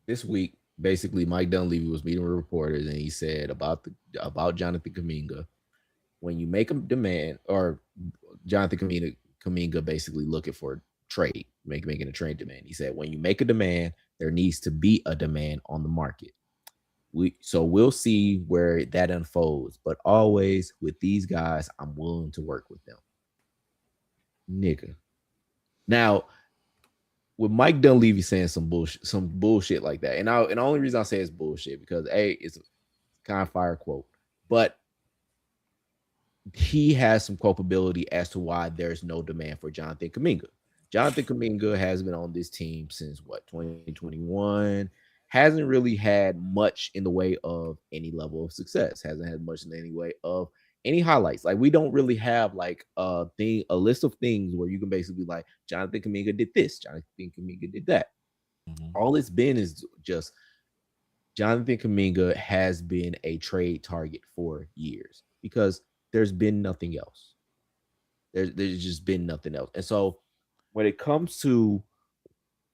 This week, basically, Mike Dunleavy was meeting with reporters, and he said about Jonathan Kaminga, when you make a demand, or Jonathan Kaminga basically looking for trade, making a trade demand. He said, when you make a demand, there needs to be a demand on the market. We'll see where that unfolds, but always with these guys, I'm willing to work with them, nigga. Now, with Mike Dunleavy saying some bullshit like that, and the only reason I say it's bullshit because it's a kind of fire quote, but he has some culpability as to why there's no demand for Jonathan Kuminga. Jonathan Kuminga has been on this team since what, 2021. Hasn't really had much in the way of any level of success. Hasn't had much in any way of any highlights. Like, we don't really have like a list of things where you can basically be like, Jonathan Kuminga did this, Jonathan Kuminga did that. Mhm. All it's been is just Jonathan Kuminga has been a trade target for years because there's been nothing else. There's just been nothing else. And so when it comes to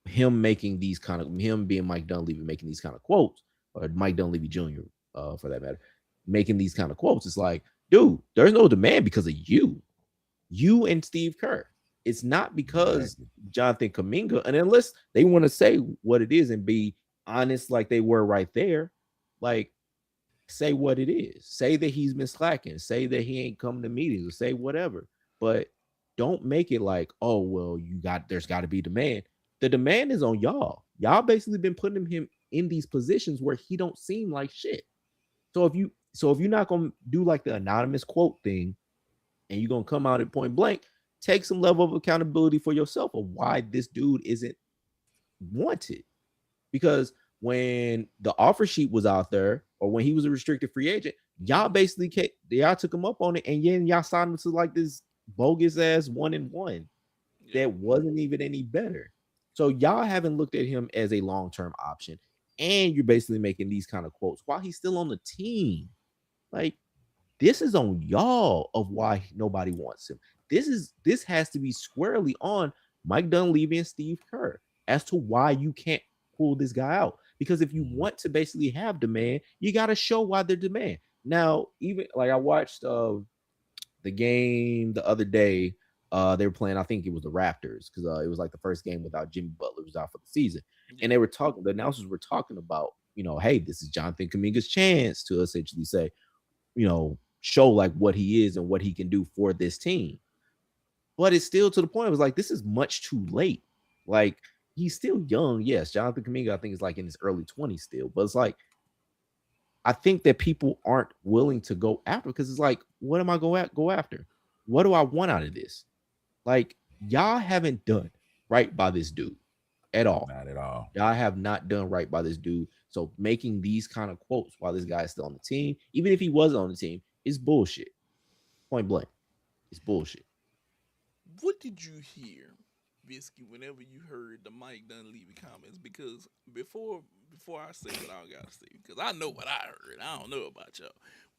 him being Mike Dunleavy making these kind of quotes, or Mike Dunleavy Jr. For that matter, making these kind of quotes, it's like, dude, there's no demand because of you and Steve Kerr. it's not because Exactly. Jonathan Kuminga, and unless they want to say what it is and be honest, like they were right there, like say what it is. Say that he's been slacking. Say that he ain't come to meetings or say whatever. But don't make it like, oh, well, there's got to be demand. The demand is on y'all. Y'all basically been putting him in these positions where he don't seem like shit. So if you're not gonna do like the anonymous quote thing and you're gonna come out at point blank, take some level of accountability for yourself of why this dude isn't wanted. Because when the offer sheet was out there or when he was a restricted free agent, y'all basically y'all took him up on it, and then y'all signed him to like this bogus ass 1-1 Yeah. that wasn't even any better. So y'all haven't looked at him as a long-term option, and you're basically making these kind of quotes while he's still on the team. Like, this is on y'all of why nobody wants him. This has to be squarely on Mike Dunleavy and Steve Kerr as to why you can't pull this guy out. Because if you want to basically have demand, you got to show why they're demand. Now, even like I watched the game the other day. They were playing, I think it was the Raptors, because it was like the first game without Jimmy Butler, was out for the season. And Yeah. they were talking, the announcers were talking about, hey, this is Jonathan Kuminga's chance to essentially say, show like what he is and what he can do for this team. But it's still to the point, it was like, this is much too late. Like, he's still young. Yes, Jonathan Kuminga, I think, is like in his early 20s still. But it's like, I think that people aren't willing to go after, because it's like, what am I go after? What do I want out of this? Like, y'all haven't done right by this dude at all. Not at all. Y'all have not done right by this dude. So making these kind of quotes while this guy is still on the team, even if he wasn't on the team, is bullshit. Point blank. It's bullshit. What did you hear, Bisky, whenever you heard the Mike Dunleavy comments? Because before I say what I gotta say, because I know what I heard. I don't know about y'all.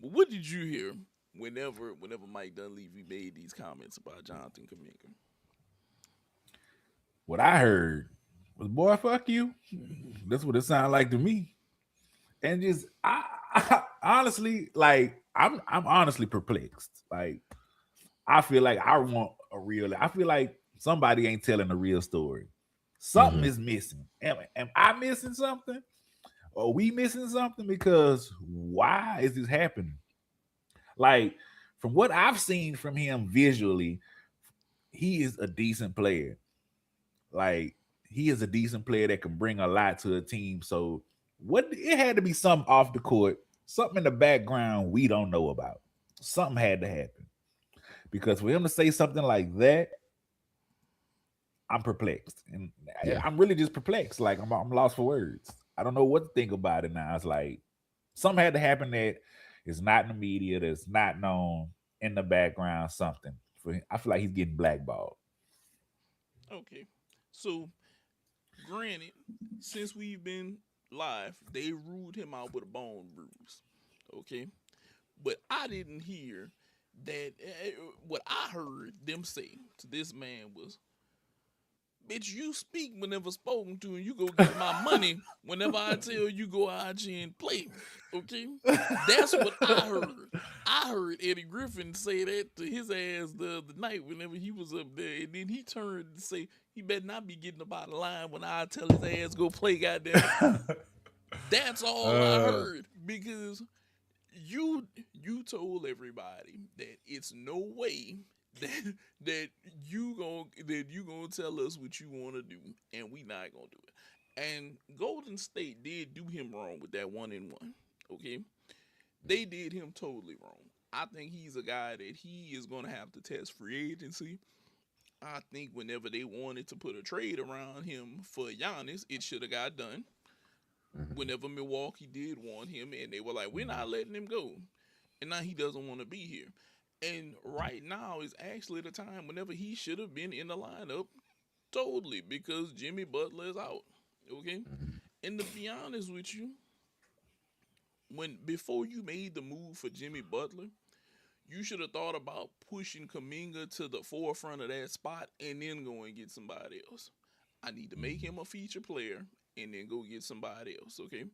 But what did you hear whenever Mike Dunleavy made these comments about Jonathan Kuminga? What I heard was, boy, fuck you. That's what it sounded like to me. And just I honestly, like, I'm honestly perplexed. Like, I feel like I want a real. I feel like somebody ain't telling a real story. Something Mm-hmm. is missing. Am I missing something? Are we missing something? Because why is this happening? Like, from what I've seen from him visually, he is a decent player. Like, he is a decent player that can bring a lot to a team. So what, it had to be something off the court, something in the background we don't know about. Something had to happen. Because for him to say something like that, I'm perplexed. And Yeah. I'm really just perplexed. Like, I'm lost for words. I don't know what to think about it now. It's like something had to happen that is not in the media, that's not known, in the background, something. I feel like he's getting blackballed. Okay, so granted, since we've been live, they ruled him out with a bone bruise. Okay, but I didn't hear that. What I heard them say to this man was, "Bitch, you speak whenever spoken to, and you go get my money whenever I tell you go out here and play." Okay, that's what I heard. I heard Eddie Griffin say that to his ass the other night whenever he was up there, and then he turned and say he better not be getting up out of line when I tell his ass go play. Goddamn it, that's all I heard, because you told everybody that it's no way that you gonna tell us what you want to do, and we not gonna do it. And Golden State did do him wrong with that 1-1. Okay, they did him totally wrong. I think he's a guy that he is gonna have to test free agency. I think whenever they wanted to put a trade around him for Giannis, it should have got done. Mm-hmm. Whenever Milwaukee did want him, and they were like, "We're not letting him go," and now he doesn't want to be here. And right now is actually the time whenever he should have been in the lineup totally, because Jimmy Butler is out. Okay, Mm-hmm. and to be honest with you, when before you made the move for Jimmy Butler, you should have thought about pushing Kuminga to the forefront of that spot and then go and get somebody else. I need to make him a feature player and then go get somebody else. Okay,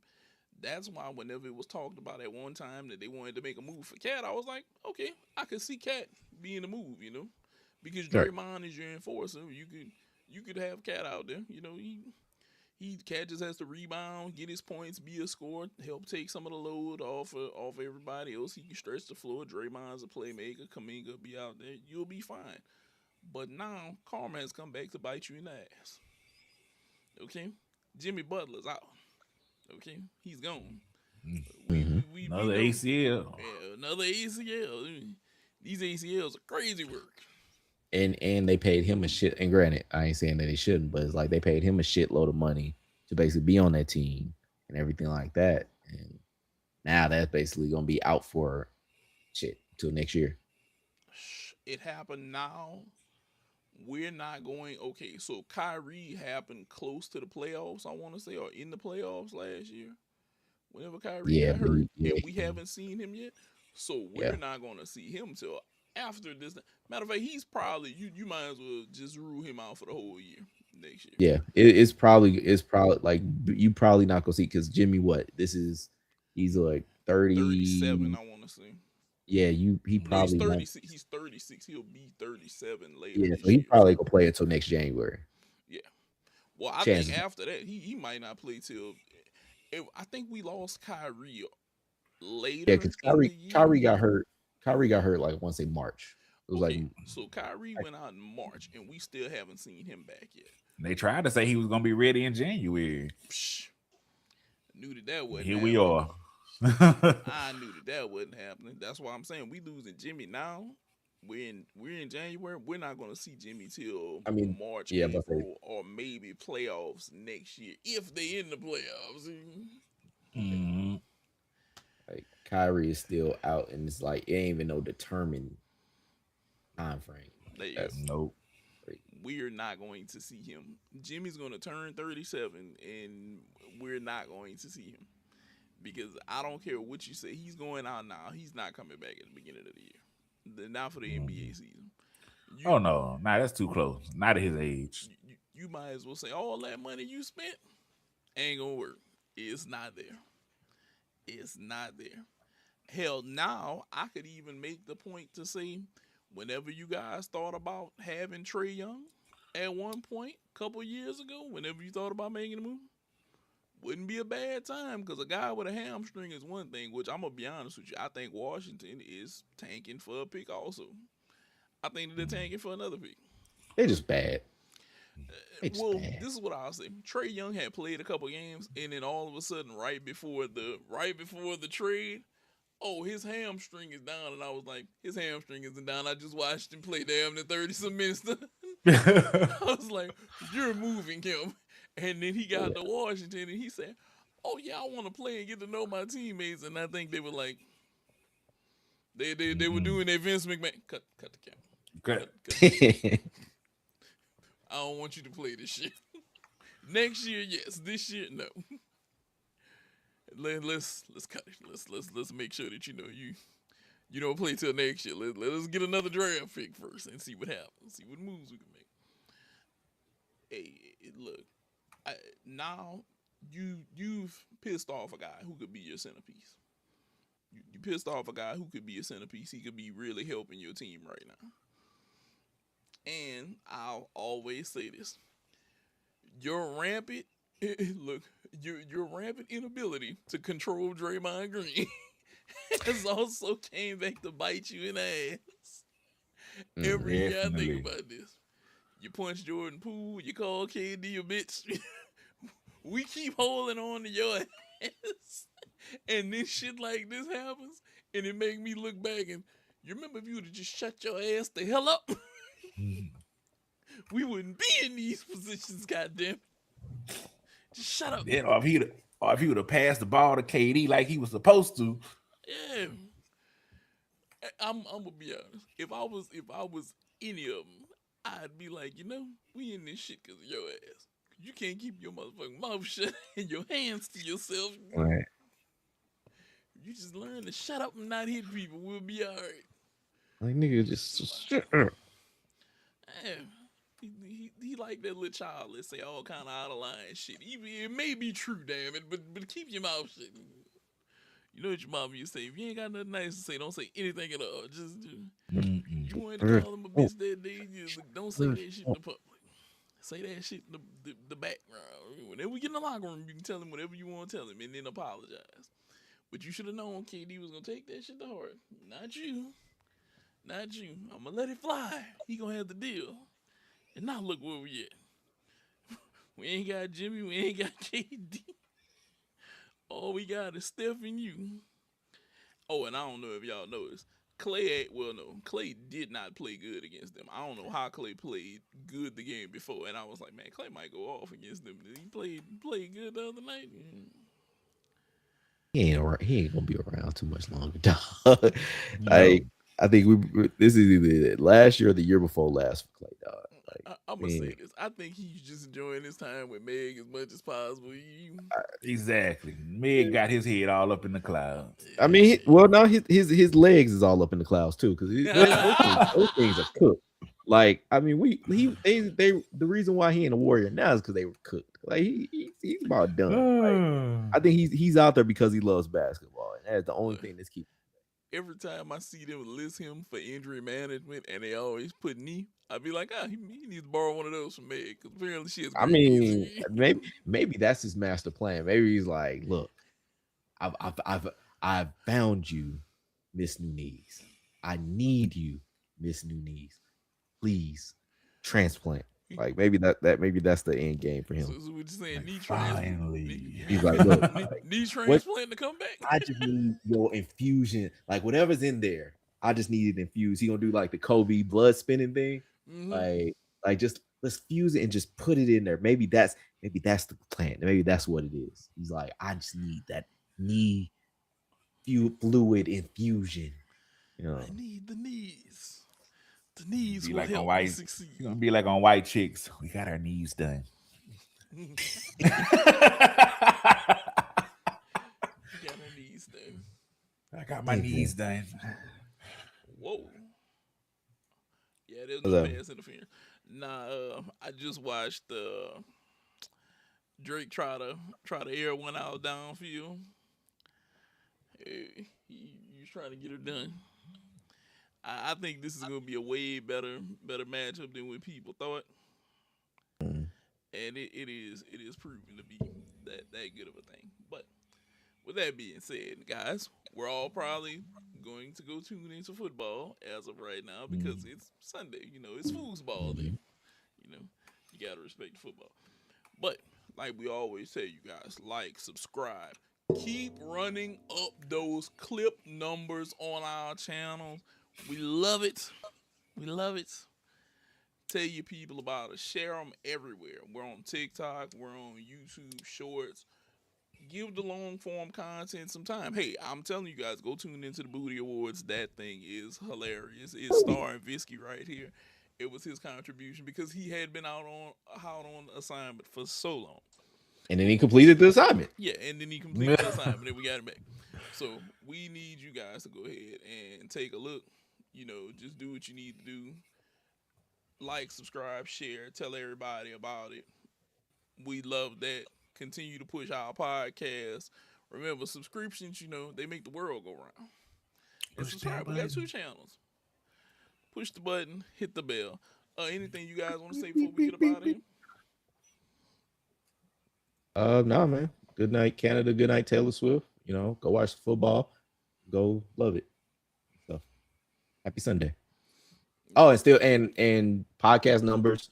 that's why whenever it was talked about at one time that they wanted to make a move for Cat, I was like, okay, I could see Cat being a move, because Right. Draymond is your enforcer. You could have Cat out there. You know, Cat just has to rebound, get his points, be a scorer, help take some of the load off everybody else. He can stretch the floor. Draymond's a playmaker. Kuminga be out there. You'll be fine. But now karma has come back to bite you in the ass. Okay, Jimmy Butler's out. Okay, he's gone. We Another know. ACL. Yeah, another ACL. These ACLs are crazy work. And they paid him a shit. And granted, I ain't saying that they shouldn't, but it's like they paid him a shitload of money to basically be on that team and everything like that. And now that's basically gonna be out for shit till next year. It happened now. We're not going. Okay, so Kyrie happened close to the playoffs, I want to say, or in the playoffs last year. Whenever Kyrie Yeah, got but hurt, yeah, and we haven't seen him yet. So yeah, we're not going to see him till after this. Matter of fact, he's probably you might as well just rule him out for the whole year next year. yeah. It's probably like you probably not gonna see because Jimmy, what this is, he's like 37, 30. I want to say. Yeah, he No, he's probably won't. 36. He's 36. He'll be 37 later Yeah, so this he year. probably So gonna play until next January. yeah. Well, I think Chances, after that, he might not play till. I think we lost Kyrie yeah, later because in the year. Kyrie got hurt. Kyrie got hurt like once in March. It was Okay, so Kyrie went out in March, and we still haven't seen him back yet. They tried to say he was gonna be ready in January. Psh, knew that wasn't Here happening. we are. I knew that wasn't happening. That's why I'm saying we losing Jimmy now. We're in January. We're not going to see Jimmy till March, yeah, but April, or maybe playoffs next year if they in the playoffs. Mhm. like Kyrie is still out, and it's like it ain't even no determined time frame. That's Nope. like, We're not going to see him. Jimmy's going to turn 37, and we're not going to see him because I don't care what you say. He's going out now. He's not coming back at the beginning of the year. Not for the NBA season. Oh no, nah, that's too close. Not at his age. You might as well say all that money you spent ain't gonna work. It's not there. It's not there. Hell, now I could even make the point to say, whenever you guys thought about having Trae Young at one point, a couple years ago, whenever you thought about making a move, wouldn't be a bad time because a guy with a hamstring is one thing, which I'm gonna be honest with you. I think Washington is tanking for a pick also. I think they're tanking for another pick. they're just bad. Well, this is what I'll say. Trae Young had played a couple games, and then all of a sudden, right before the trade, oh, his hamstring is down, and I was like, his hamstring isn't down. I just watched him play damn near 30-some minutes. I was like, you're moving him, and then he got to Washington, and he said, oh yeah, I want to play and get to know my teammates, and I think they were like, they were doing their Vince McMahon cut the camera. Cut. I don't want you to play this shit. Next year, yes. This year, no. Let's cut it. Let's make sure that you don't play till next year. Let us get another draft pick first and see what happens. See what moves we can make. Hey, look, now you've pissed off a guy who could be your centerpiece. You pissed off a guy who could be a centerpiece. He could be really helping your team right now. And I'll always say this: your rampant inability to control Draymond Green has also came back to bite you in the ass. Every year I think about this. You punch Jordan Poole, you call KD a bitch. We keep holding on to your ass. And then shit like this happens, and it make me look back and you remember if you would have just shut your ass the hell up? We wouldn't be in these positions, goddamn. Just shut up. Yeah, or if he would have passed the ball to KD like he was supposed to. Yeah. I'm gonna be honest. If I was any of them, I'd be like, we in this shit because of your ass. You can't keep your motherfucking mouth shut and your hands to yourself. Right. You just learn to shut up and not hit people. We'll be all right. Like nigga, just shut up. He like that little child. Let's say all kind of out of line shit. It may be true, damn it, but keep your mouth shut. You know what your mama used to say? If you ain't got nothing nice to say, don't say anything at all. Just You wanted to call him a bitch that day. Don't say that shit in the public. Say that shit in the background. Whenever we get in the locker room, you can tell him whatever you want to tell him and then apologize. But you should have known KD was going to take that shit to heart. Not you. Not you. I'm going to let it fly. He going to have the deal. And now look where we at. We ain't got Jimmy. We ain't got KD. All we got is Steph and you. Oh, and I don't know if y'all noticed. Clay did not play good against them. I don't know how Clay played good the game before, and I was like, man, Clay might go off against them. He played good the other night. He ain't gonna be around too much longer, dog. Like I think this is either last year or the year before last for Clay, dog. Like, I'm gonna say this. I think he's just enjoying his time with Meg as much as possible. Exactly. Meg got his head all up in the clouds. I mean, now his legs is all up in the clouds too, because those things are cooked. Like, I mean, the reason why he ain't a Warrior now is because they were cooked. Like he's about done. Like, I think he's out there because he loves basketball, and that's the only thing that's keeping. Every time I see them list him for injury management, and they always put knee, I'd be like, he needs to borrow one of those from Meg, because apparently she has. I mean, maybe that's his master plan. Maybe he's like, look, I've found you, Miss New Knees. I need you, Miss New Knees. Please transplant. Like maybe that's the end game for him. So we're just saying knee transplant. He's like, look, knee transplant to come back. I just need your infusion, like whatever's in there. I just need it infused. He gonna do like the Kobe blood spinning thing, like just let's fuse it and just put it in there. Maybe that's the plan. Maybe that's what it is. He's like, I just need that knee fluid infusion. I need the knees. The knees will like help me succeed. You're gonna be like on White Chicks. We got our knees done. We got our knees done. I got my knees done. Whoa. Yeah, there's no pass interference. Nah, I just watched Drake try to air one out downfield. He's trying to get her done. I think this is going to be a way better matchup than what people thought, and it is proven to be that good of a thing. But with that being said, guys, we're all probably going to go tune into football as of right now because it's Sunday. It's foosball day. You gotta respect football. But like we always say, you guys, like, subscribe, keep running up those clip numbers on our channel. We love it. We love it. Tell your people about it. Share them everywhere. We're on TikTok. We're on YouTube Shorts. Give the long form content some time. Hey, I'm telling you guys, go tune into the Booty Awards. That thing is hilarious. It's starring Visky right here. It was his contribution because he had been out on assignment for so long. And then he completed the assignment. Yeah, and then he completed the assignment and we got him back. So we need you guys to go ahead and take a look. Just do what you need to do. Like, subscribe, share, tell everybody about it. We love that. Continue to push our podcast. Remember, subscriptions, they make the world go round. And subscribe. We got 2 channels. Push the button, hit the bell. Anything you guys want to say before we get up out of here? No, man. Good night, Canada. Good night, Taylor Swift. Go watch the football. Go love it. So, happy Sunday. Oh, and still and podcast numbers,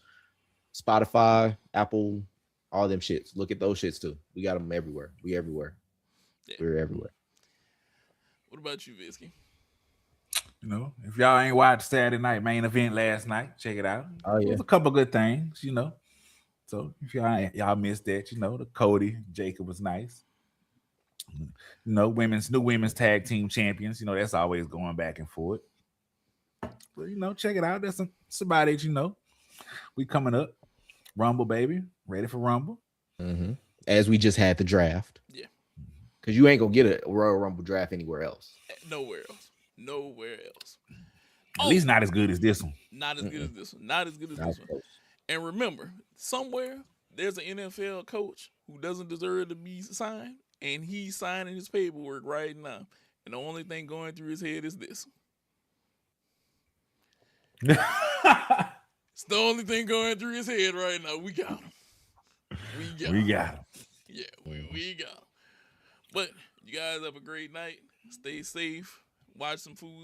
Spotify, Apple, all them shits. Look at those shits too. We got them everywhere. We everywhere. Yeah. We're everywhere. What about you, Visky? If y'all ain't watched Saturday night main event last night, check it out. Oh yeah, there's a couple good things, So if y'all missed that, the Cody Jacob was nice. New women's tag team champions. That's always going back and forth. But check it out. That's somebody that we coming up. Rumble, baby, ready for Rumble. Mm-hmm. As we just had the draft. Yeah, because you ain't gonna get a Royal Rumble draft anywhere else. Nowhere else. At least not as good as this one. Not as good as this one. Not as good as this one. And remember, somewhere there's an NFL coach who doesn't deserve to be signed, and he's signing his paperwork right now. And the only thing going through his head is this. It's the only thing going through his head right now. We got him. We got him. Yeah, we got him. But you guys have a great night. Stay safe. Watch some foods.